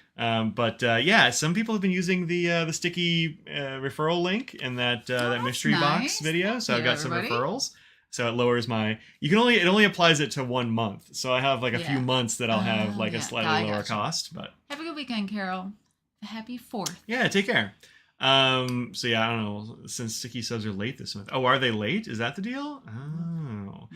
But some people have been using the sticky referral link in that mystery box video. So I've got some referrals. So it lowers my. It only applies it to 1 month. So I have like a few months that I'll have like a slightly lower cost. But have a good weekend, Carol. Happy 4th. Yeah, take care. I don't know. Since sticky subs are late this month. Oh, are they late? Is that the deal? Oh.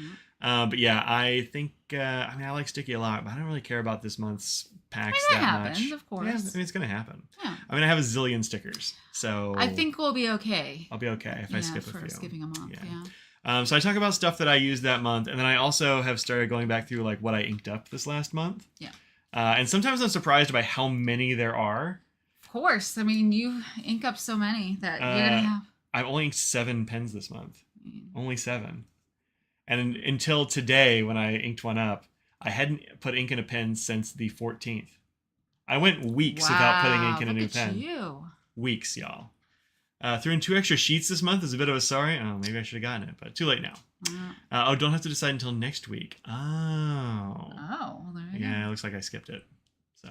But yeah, I think I like sticky a lot, but I don't really care about this month's packs that happens, much. Of course. Yeah, I mean it's gonna happen. Yeah. I mean I have a zillion stickers, so I think we'll be okay. I'll be okay if I skip a few. Skipping a month. Yeah. So I talk about stuff that I used that month, and then I also have started going back through like what I inked up this last month. Yeah. And sometimes I'm surprised by how many there are. Of course, I mean you ink up so many that you're gonna have. I've only inked 7 pens this month. Only 7. And until today, when I inked one up, I hadn't put ink in a pen since the 14th. I went weeks without putting ink in a new pen. You. Weeks, y'all. Threw in 2 extra sheets this month is a bit of a sorry. Oh, maybe I should have gotten it, but too late now. Don't have to decide until next week. Oh. Oh, there you go. Yeah, it looks like I skipped it. So,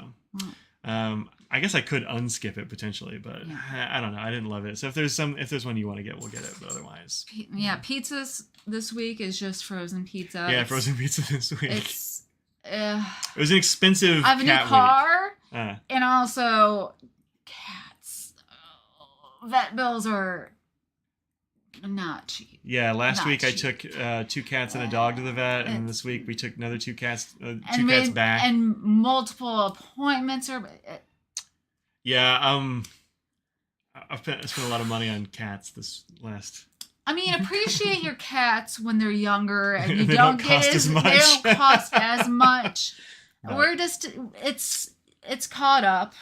I guess I could unskip it potentially, but I don't know. I didn't love it. So if there's one you want to get, we'll get it. But otherwise, pizzas this week is just frozen pizza. Yeah, frozen pizza this week. It was an expensive. I have a new car, and also cats. Vet bills are not cheap. Yeah, last week I took 2 cats and a dog to the vet, and this week we took another 2 cats, cats back, and multiple appointments are. Yeah, I've spent a lot of money on cats this last. I mean, appreciate your cats when they're younger and you they don't cost as much. They don't cost as much. Right. We're just it's caught up.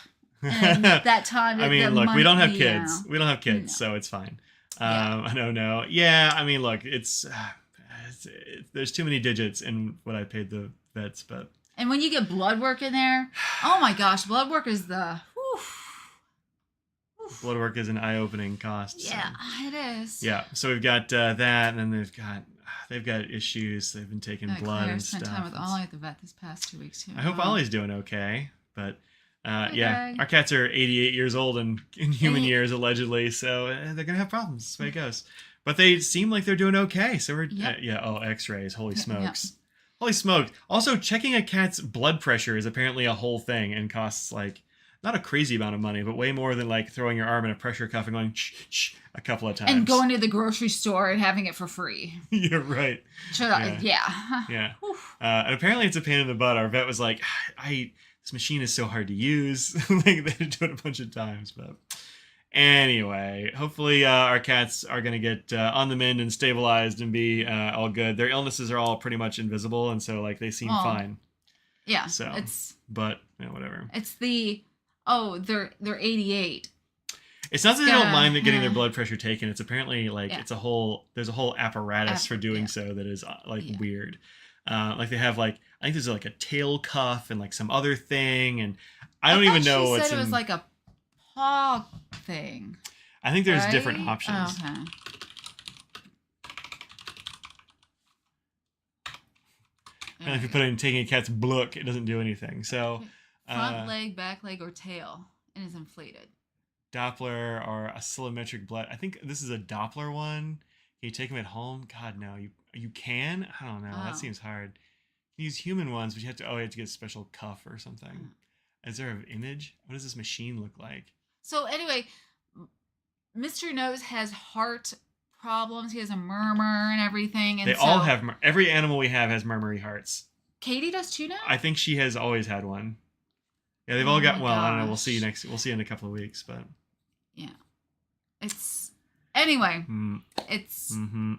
And that time. I mean, look, we don't have kids. We don't have kids, so it's fine. I don't know. Yeah, I mean, look, it's there's too many digits in what I paid the vets, but. And when you get blood work in there, oh my gosh, blood work is the. Blood work is an eye-opening cost. Yeah, it is. Yeah, so we've got that, and then they've got issues. They've been taking blood and stuff. I spent time with Ollie at the vet this past 2 weeks too. I hope Ollie's doing okay, but our cats are 88 years old in human years allegedly, so they're gonna have problems. That's the way it goes. But they seem like they're doing okay. So we're X-rays. Holy smokes. Yep. Holy smokes. Also, checking a cat's blood pressure is apparently a whole thing and costs like. Not a crazy amount of money, but way more than like throwing your arm in a pressure cuff and going a couple of times. And going to the grocery store and having it for free. You're right. Yeah. And apparently it's a pain in the butt. Our vet was like, this machine is so hard to use. Like they had to do it a bunch of times. But anyway, hopefully our cats are going to get on the mend and stabilized and be all good. Their illnesses are all pretty much invisible. And so like they seem fine. Yeah. So, but whatever. It's the... Oh, they're 88. It's not that they don't mind getting their blood pressure taken. It's apparently like there's a whole apparatus for doing so that is weird. Like they have like I think there's like a tail cuff and like some other thing, and I don't even know what's She said it was like a paw thing. I think there's different options. Oh, okay. And if you put in taking a cat's blook, it doesn't do anything. So front leg, back leg, or tail, and is inflated. Doppler or a symmetric blood. I think this is a Doppler one. Can you take them at home? God, no. You can? I don't know. Oh. That seems hard. You use human ones, but you have to get a special cuff or something. Is there an image? What does this machine look like? So anyway, Mr. Nose has heart problems. He has a murmur and everything. And they all have, every animal we have has murmury hearts. Katie does too now? I think she has always had one. Yeah, they've all got, I don't know. We'll see in a couple of weeks, but. Yeah. Anyway, Mr.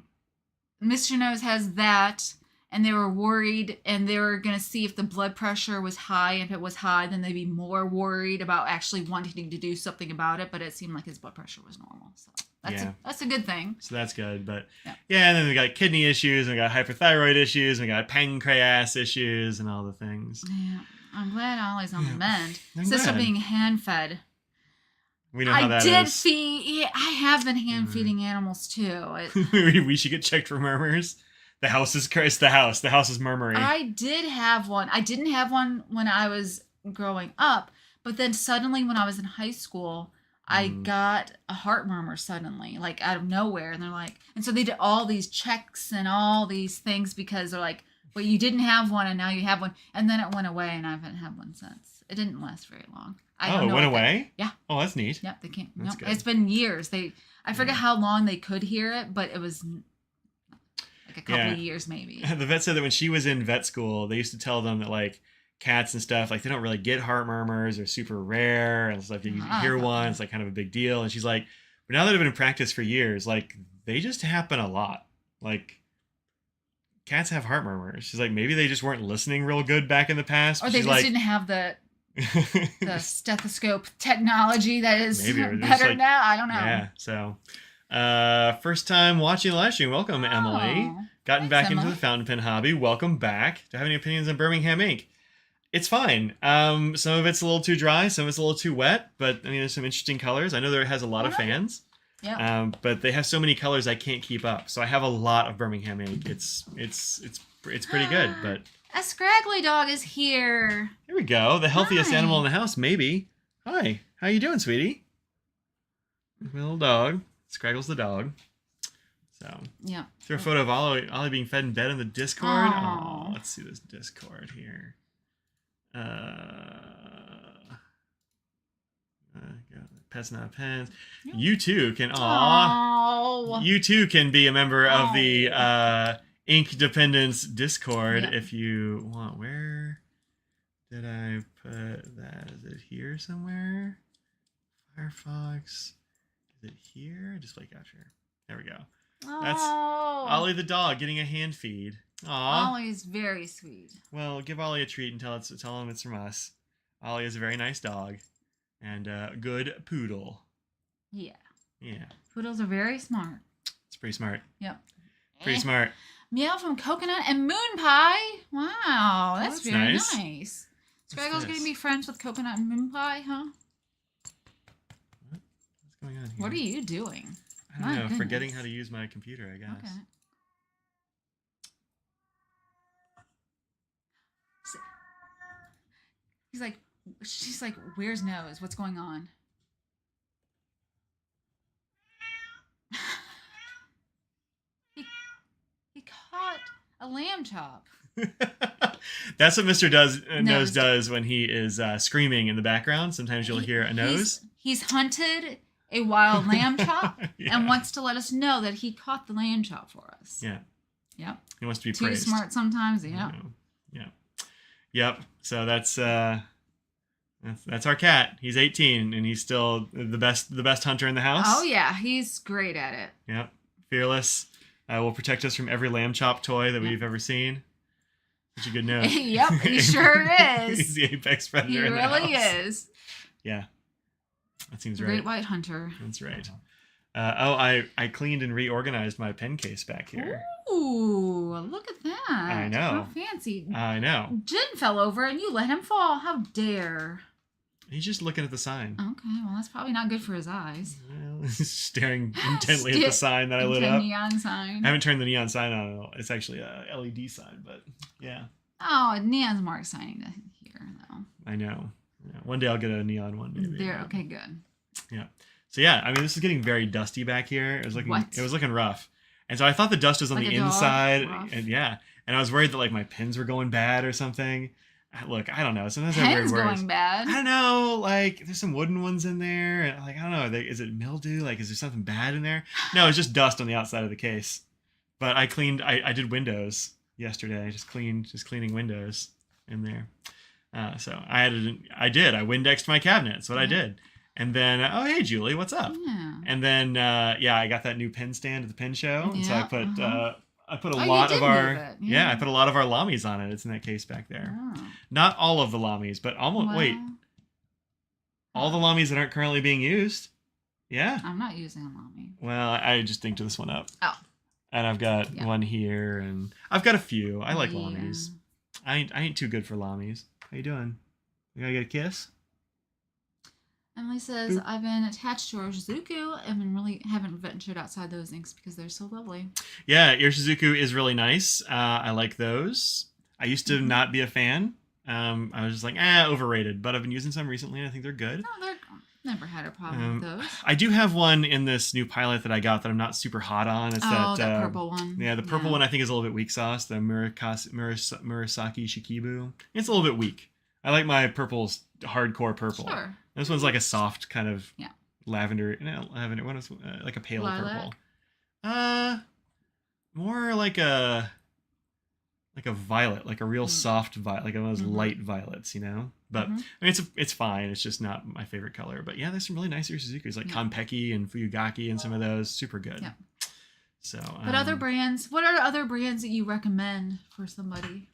Nose has that, and they were worried, and they were going to see if the blood pressure was high. If it was high, then they'd be more worried about actually wanting to do something about it, but it seemed like his blood pressure was normal, so. That's a good thing. So that's good, but and then we got kidney issues, and we got hyperthyroid issues, and we got pancreas issues, and all the things. Yeah, I'm glad Ollie's on the mend. Instead of being hand fed. We know how that is. I have been hand feeding animals too. We should get checked for murmurs. The house is cursed. The house is murmuring. I did have one. I didn't have one when I was growing up, but then suddenly when I was in high school, I got a heart murmur suddenly, like out of nowhere. And they're like, and so they did all these checks and all these things because they're like, well, you didn't have one and now you have one. And then it went away and I haven't had one since. It didn't last very long. It went away? Yeah. Oh, that's neat. Yep, they can't. No, it's been years. I forget how long they could hear it, but it was like a couple of years maybe. The vet said that when she was in vet school, they used to tell them that like cats and stuff, like they don't really get heart murmurs. They're super rare. And it's like you hear one, it's like kind of a big deal. And she's like, but now that I've been in practice for years, like they just happen a lot. Like cats have heart murmurs. She's like, maybe they just weren't listening real good back in the past. Or they just didn't have the stethoscope technology that is better now. I don't know. Yeah. So, first time watching the live stream. Welcome, Emily. Gotten back into the fountain pen hobby. Welcome back. Do you have any opinions on Birmingham ink? It's fine. Some of it's a little too dry. Some of it's a little too wet. But I mean, there's some interesting colors. I know there has a lot of fans. Yeah. But they have so many colors I can't keep up. So I have a lot of Birmingham ink. It's pretty good, but. A scraggly dog is here. Here we go. The healthiest animal in the house, maybe. Hi. How you doing, sweetie? My little dog. Scraggle's the dog. So. Yeah. Throw a photo of Ollie being fed in bed in the Discord. Oh, let's see this Discord here. Pets Not Pens. Yep. You too can. You too can be a member of the Ink Dependence Discord if you want. Where did I put that? Is it here somewhere? Firefox. Is it here? Display capture. There we go. That's Ollie the dog getting a hand feed. Aw. Ollie's very sweet. Well, give Ollie a treat and tell him it's from us. Ollie is a very nice dog and a good poodle. Yeah. Yeah. Poodles are very smart. It's pretty smart. Yep. Pretty smart. Meow from Coconut and Moon Pie. Wow, that's very nice. Scraggle's going to be friends with Coconut and Moon Pie, huh? What's going on here? What are you doing? I don't know. Forgetting how to use my computer, I guess. Okay. She's like, where's Nose? What's going on? He caught a lamb chop. That's what Mr. Nose does when he is screaming in the background. Sometimes you'll hear a nose. He's hunted a wild lamb chop and wants to let us know that he caught the lamb chop for us. Yeah. Yep. He wants to be too praised. Smart sometimes. Yeah. Yeah. Yep. So that's our cat. He's 18 and he's still the best hunter in the house. Oh yeah, he's great at it. Yep. Fearless. Will protect us from every lamb chop toy that we've ever seen. Such a good note. Yep, he sure is. He's the apex predator in the house. He really is. Yeah. That seems right. Great white hunter. That's right. I cleaned and reorganized my pen case back here. Ooh, look at that. I know. How fancy. I know. Jin fell over and you let him fall. How dare. He's just looking at the sign. Okay, well, that's probably not good for his eyes. Well, staring intently at the sign that I lit up. Neon sign. I haven't turned the neon sign on at all. It's actually a LED sign, but yeah. Oh, neon's more exciting to hear, though. I know. Yeah. One day I'll get a neon one, maybe. Okay, good. Yeah. So yeah, I mean, this is getting very dusty back here. It was looking rough, and so I thought the dust was on the inside, and and I was worried that like my pins were going bad or something. Look, I don't know. Sometimes I have weird worries. Going bad. I don't know. Like, there's some wooden ones in there. And, like, I don't know. Is it mildew? Like, is there something bad in there? No, it's just dust on the outside of the case. But I cleaned. I did windows yesterday. Just cleaning windows in there. So I Windexed my cabinet. That's what I did. And then, oh hey Julie, what's up? Yeah. And then, I got that new pen stand at the pen show, and so I put a I lot of our I put a lot of our Lamis on it. It's in that case back there. Oh. Not all of the Lamis, but almost all the Lamis that aren't currently being used. Yeah. I'm not using a Lami. Well, I just inked this one up. Oh. And I've got one here, and I've got a few. I like Lamis. I ain't too good for Lamis. How you doing? You gotta get a kiss? Emily says, I've been attached to our Shizuku and haven't ventured outside those inks because they're so lovely. Yeah, your Shizuku is really nice. I like those. I used to not be a fan. I was just like, overrated. But I've been using some recently, and I think they're good. No, never had a problem with those. I do have one in this new pilot that I got that I'm not super hot on. It's that purple one. Yeah, the purple one I think is a little bit weak sauce. The Murasaki Shikibu. It's a little bit weak. I like my purples hardcore purple. Sure. This one's like a soft kind of lavender. No, lavender. What is like a pale Lilac? purple? More like a violet, like a real soft violet, like one of those light violets, you know. But I mean, it's fine. It's just not my favorite color. But yeah, there's some really nice Suzuki's like Konpeki and Fuyugaki and some of those, super good. Yeah. So. But other brands. What are other brands that you recommend for somebody?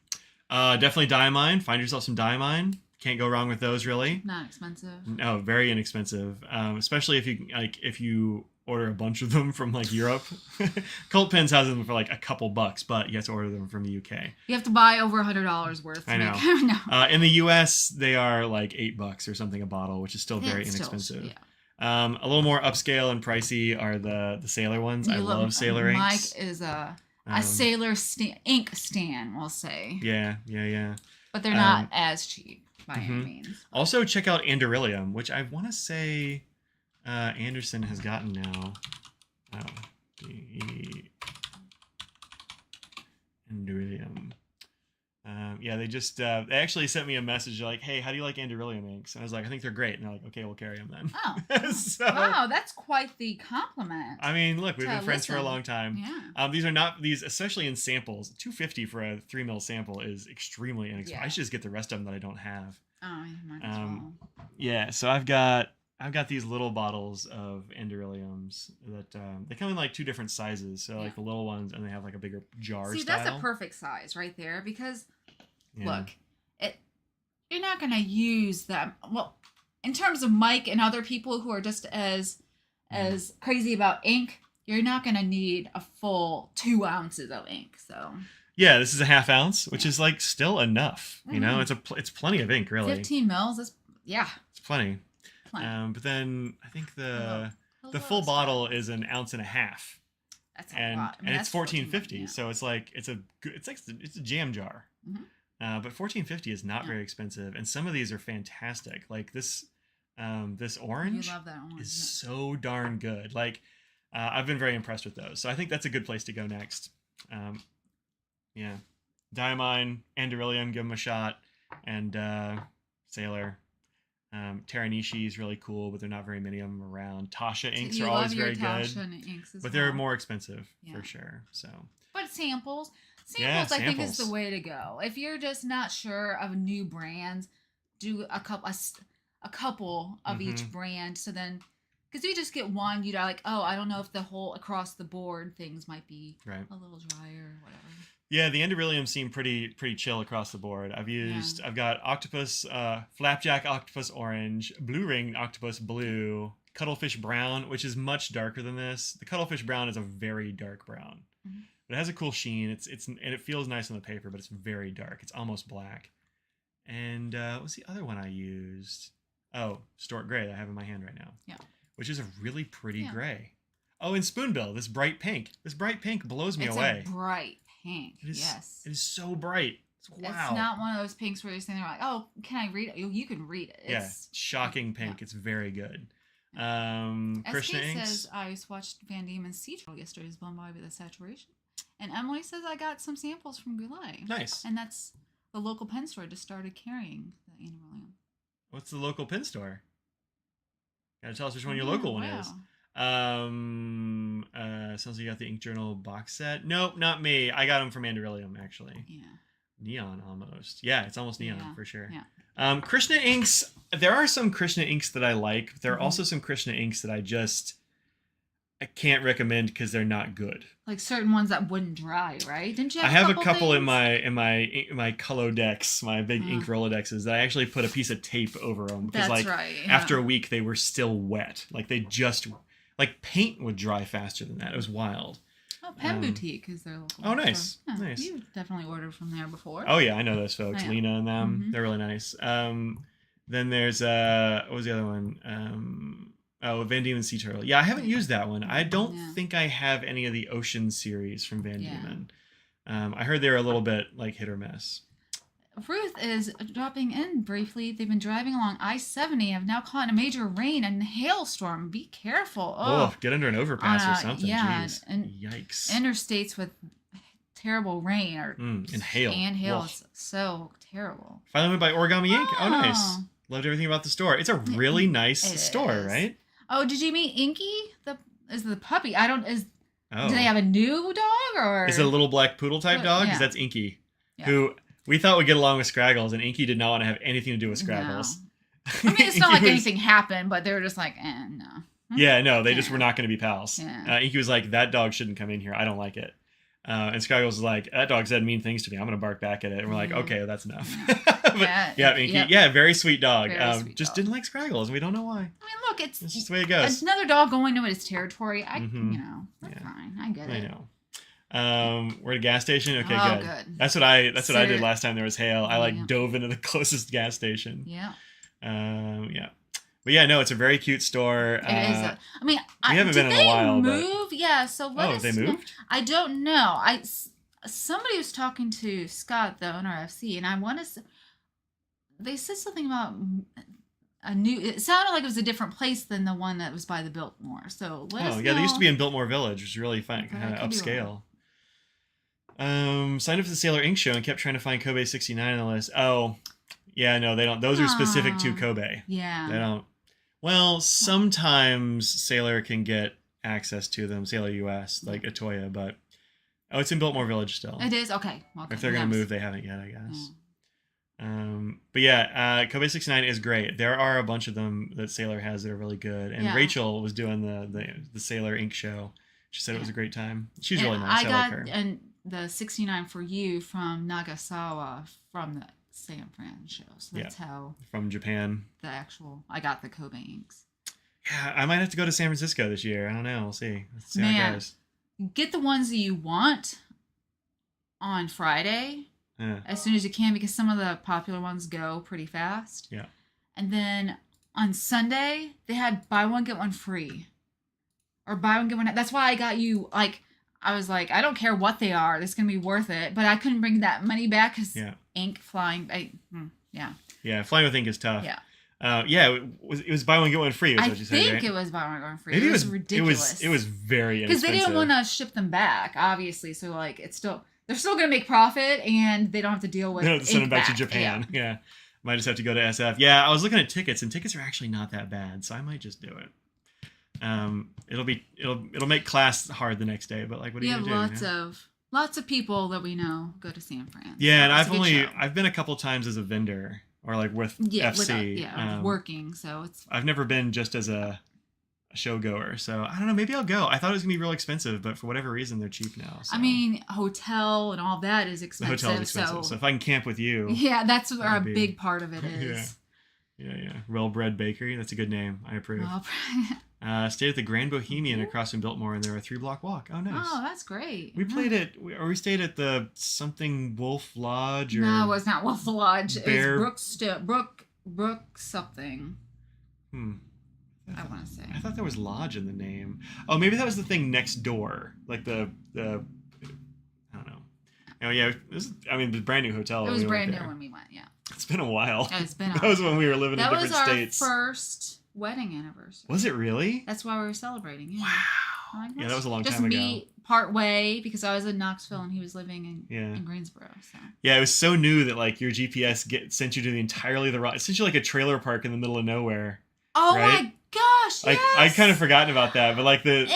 Definitely Diamine. Find yourself some Diamine. Can't go wrong with those, really. Not expensive. No, very inexpensive. Especially if you order a bunch of them from like Europe. Cult Pens has them for like a couple bucks, but you have to order them from the UK. You have to buy over $100 worth. I know. In the US, they are like $8 or something a bottle, which is still very inexpensive. A little more upscale and pricey are the Sailor ones. I love Sailor inks. Mike is a Sailor ink stan, we'll say. Yeah. But they're not as cheap. By any means. Also, check out Anderillium, which I want to say Anderson has gotten now. Anderillium. They actually sent me a message like, "Hey, how do you like Anderillium inks?" And I was like, "I think they're great." And they're like, "Okay, we'll carry them then." Oh, wow, that's quite the compliment. I mean, look, we've been friends for a long time. Yeah. These are not especially in samples. $250 for a 3 ml sample is extremely inexpensive. I should just get the rest of them that I don't have. Oh, you might as well. Yeah, so I've got these little bottles of Anderilliums that they come in like 2 different sizes. So like the little ones, and they have like a bigger jar. See, style. That's a perfect size right there because look, you're not gonna use them. Well, in terms of Mike and other people who are just as crazy about ink, you're not gonna need a full 2 ounces of ink. So. Yeah, this is a 1/2 ounce, which is like still enough. You know, it's plenty of ink, really. 15 mils is it's plenty. But then I think the full bottle is 1.5 ounces. That's a lot. And it's $14.50, so it's like it's a jam jar. But $14.50 is not very expensive, and some of these are fantastic. Like this orange, you love that orange is so darn good. Like I've been very impressed with those, so I think that's a good place to go next. Yeah, Diamine, Anderillium, give them a shot, and Sailor. Teranishi is really cool, but there are not very many of them around. Tasha inks are always very good, but they're more expensive for sure. So, but samples, I think is the way to go. If you're just not sure of new brands, do a couple of each brand. So then, because you just get one, you're like, oh, I don't know if the whole across the board things might be a little drier or whatever. Yeah, the Anderillium seem pretty chill across the board. I've got Octopus, Flapjack Octopus Orange, Blue Ring Octopus Blue, Cuttlefish Brown, which is much darker than this. The Cuttlefish Brown is a very dark brown. But it has a cool sheen. And it feels nice on the paper, but it's very dark. It's almost black. And what's the other one I used? Oh, Stork Gray that I have in my hand right now. Yeah. Which is a really pretty gray. Oh, and Spoonbill, this bright pink. This bright pink blows me away. It's a bright pink. Yes. It is so bright. Wow. It's not one of those pinks where you're sitting there like, oh, can I read it? You can read it. It's shocking pink. Yeah. It's very good. Krishna SK Inks. says, I just watched Van Diemen's Sea Turtle yesterday. Is blown by the saturation. And Emily says, I got some samples from Goulet. Nice. And that's the local pen store just started carrying the Anarolium. What's the local pen store? Gotta tell us which one your local one is. Sounds like you got the Ink Journal box set. Nope, not me. I got them from Anarolium, actually. Yeah. Neon, almost. Yeah, it's almost neon, for sure. Yeah. Krishna inks. There are some Krishna inks that I like. But there are also some Krishna inks that I can't recommend because they're not good. Like certain ones that wouldn't dry, right? Didn't you? I have a couple in my Colodex, my big ink Rolodexes, that I actually put a piece of tape over them because after a week they were still wet. Like they just paint would dry faster than that. It was wild. Oh, Pen Boutique is their local. Oh, nice. Yeah, nice. You definitely ordered from there before. Oh yeah, I know those folks. Lena and them. They're really nice. Then there's what was the other one? Van Diemen's Sea Turtle. Yeah, I haven't used that one. I don't think I have any of the Ocean series from Van Diemen. I heard they were a little bit like hit or miss. Ruth is dropping in briefly. They've been driving along I-70. Have now caught in a major rain and hailstorm. Be careful. Oh, get under an overpass or something. Yeah, jeez. and yikes. Interstates with terrible rain and hail. And hail is so terrible. Finally went by Origami Ink. Oh, nice. Loved everything about the store. It's a really nice store, right? Oh, did you meet Inky? Is the puppy? Do they have a new dog or is it a little black poodle type dog? Because that's Inky, who we thought would get along with Scraggles, and Inky did not want to have anything to do with Scraggles. No. I mean, it's not like anything happened, but they were just like, no. Yeah, no, they just were not going to be pals. Yeah. Inky was like, that dog shouldn't come in here. I don't like it. And Scraggles was like, that dog said mean things to me. I'm going to bark back at it. And we're like, okay, that's enough. Inky, very sweet dog. Just didn't like Scraggles, and we don't know why. I mean, look, it's just the way it goes. It's another dog going into its territory. That's fine. I get it. I know. We're at a gas station. Okay, good. That's what I did last time there was hail. I dove into the closest gas station. Yeah. But yeah, no, it's a very cute store. It is. We haven't been in a while. Move? Yeah. So let us they moved? I don't know. Somebody was talking to Scott, the owner of FC, and I want to. They said something about a new. It sounded like it was a different place than the one that was by the Biltmore. So let us know. They used to be in Biltmore Village, which is really fun, kind of upscale. Signed up for the Sailor Ink Show and kept trying to find Kobe 69 on the list. Oh, yeah, no, they don't. Those are specific to Kobe. Yeah. They don't. Well, sometimes Sailor can get access to them, Sailor US, like Atoya, but it's in Biltmore Village still. It is? Okay. If they're going to move, they haven't yet, I guess. But yeah, Kobe 69 is great. There are a bunch of them that Sailor has that are really good. And Rachel was doing the Sailor Ink Show. She said it was a great time. She's really nice. I like her. And the 69 for you from Nagasawa from the San Fran show. So that's how. From Japan. I got the Kobe inks. Yeah, I might have to go to San Francisco this year. I don't know. We'll see. Let's see how it goes. Get the ones that you want on Friday as soon as you can, because some of the popular ones go pretty fast. Yeah. And then on Sunday, they had buy one, get one free. Or buy one, get one. That's why I got you, I was like, I don't care what they are. It's going to be worth it. But I couldn't bring that money back because ink flying. Yeah, flying with ink is tough. Yeah. It was buy one, get one free. Was what you said, right? I think it was buy one, get one free. Maybe it was ridiculous. It was very inexpensive. Because they didn't want to ship them back, obviously. So, they're still going to make profit, and they don't have to deal with They don't have to send them back to Japan. Yeah. Might just have to go to SF. Yeah, I was looking at tickets, and tickets are actually not that bad, so I might just do it. It'll make class hard the next day, but what are you gonna do? Lots of people that we know go to San Fran. Yeah, and I've been a couple times as a vendor or with FC. Working. So I've never been just as a show goer, so I don't know. Maybe I'll go. I thought it was gonna be real expensive, but for whatever reason, they're cheap now. So. I mean, hotel and all that is expensive. The hotel is expensive. So if I can camp with you, that's where a big part of it is. Yeah. Well Bread Bakery. That's a good name. I approve. Stayed at the Grand Bohemian across from Biltmore, and there were a 3-block walk. Oh, nice. Oh, that's great. We played we stayed at the something Wolf Lodge or... No, it was not Wolf Lodge. It was Brook something. I want to say. I thought there was lodge in the name. Oh, maybe that was the thing next door, like the I don't know. Oh yeah, the brand new hotel. It was brand new when we went. Yeah. It's been a while. Yeah, it's been. That was when we were living in different states. That was our first wedding anniversary. Was it really? That's why we were celebrating. Yeah. Wow. Like, yeah, that was a long time ago. ago. Just meet part way because I was in Knoxville and he was living in Greensboro. So. Yeah, it was so new that like your GPS sent you to the entirely the wrong. It sent you like a trailer park in the middle of nowhere. Oh right? my gosh! Like yes. I'd kind of forgotten about that, but like it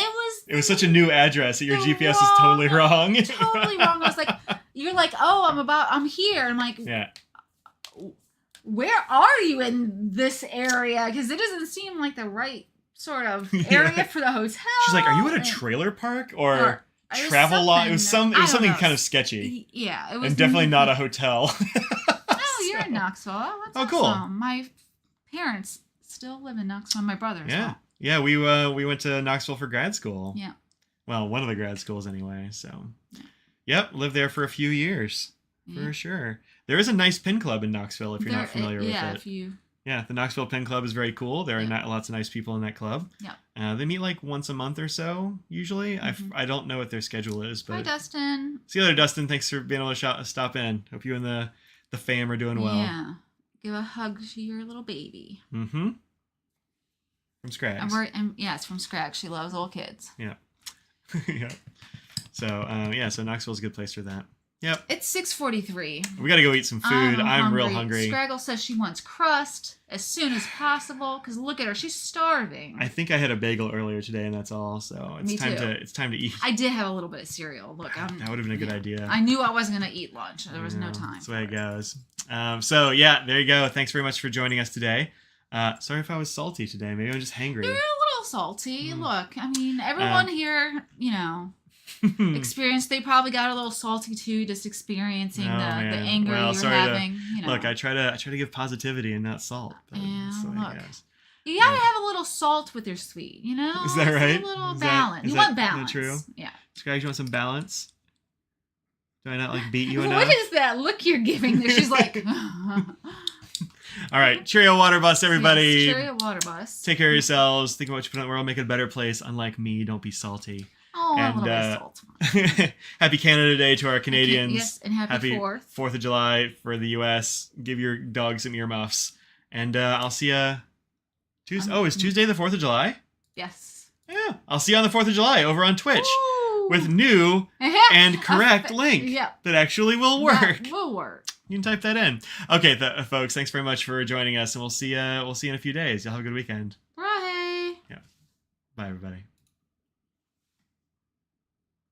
was such a new address that your GPS is totally wrong. Totally wrong. I was like, you're like, oh, I'm here. I'm like, yeah. Where are you in this area? Because it doesn't seem like the right sort of area for the hotel. She's like, are you at a trailer park or travel lot? It was something kind of sketchy. Yeah, it was, and definitely not a hotel. Oh, you're in Knoxville. Oh, that's awesome. Cool. My parents still live in Knoxville. My brother. Yeah, yeah. We went to Knoxville for grad school. Yeah. Well, one of the grad schools anyway. So, yep, lived there for a few years for sure. There is a nice pin club in Knoxville if you're not familiar with it. Yeah, the Knoxville Pin Club is very cool. There are lots of nice people in that club. Yeah. They meet like once a month or so, usually. Mm-hmm. I don't know what their schedule is. But hi, Dustin. See you later, Dustin. Thanks for being able to stop in. Hope you and the fam are doing well. Yeah. Give a hug to your little baby. Mm-hmm. From Scrags. It's from Scrags. She loves little kids. Yeah. Yeah. So, so Knoxville's a good place for that. Yep. It's 6:43. We got to go eat some food. I'm real hungry. Scraggle says she wants crust as soon as possible because look at her, she's starving. I think I had a bagel earlier today, and that's all. So it's time to eat. I did have a little bit of cereal. Look, that would have been a good idea. I knew I wasn't gonna eat lunch. There was no time. That's the way it goes. There you go. Thanks very much for joining us today. Sorry if I was salty today. Maybe I'm just hangry. You're a little salty. Look, I mean, everyone here, they probably got a little salty too, just experiencing the anger you're having. Look, I try to give positivity and not salt. But look, you gotta have a little salt with your sweet. Is that right? A little balance. You want balance. Is that true? Yeah. Scraggs, you want some balance? Do I not beat you enough? What is that look you're giving there? She's like. All right, cheerio, water bus, everybody. Yes, cheerio, water bus. Take care of yourselves. Think about what you put in the world. Make it a better place. Unlike me, don't be salty. Oh, and, a little bit salt. Happy Canada Day to our Canadians. Yes, and happy 4th. 4th of July for the U.S. Give your dog some earmuffs. And I'll see you Tuesday. Is Tuesday the 4th of July? Yes. Yeah, I'll see you on the 4th of July over on Twitch. Ooh. With new and correct link that actually will work. That will work. You can type that in. Okay, folks, thanks very much for joining us, and we'll see you in a few days. Y'all have a good weekend. Bye. Yeah. Bye, everybody.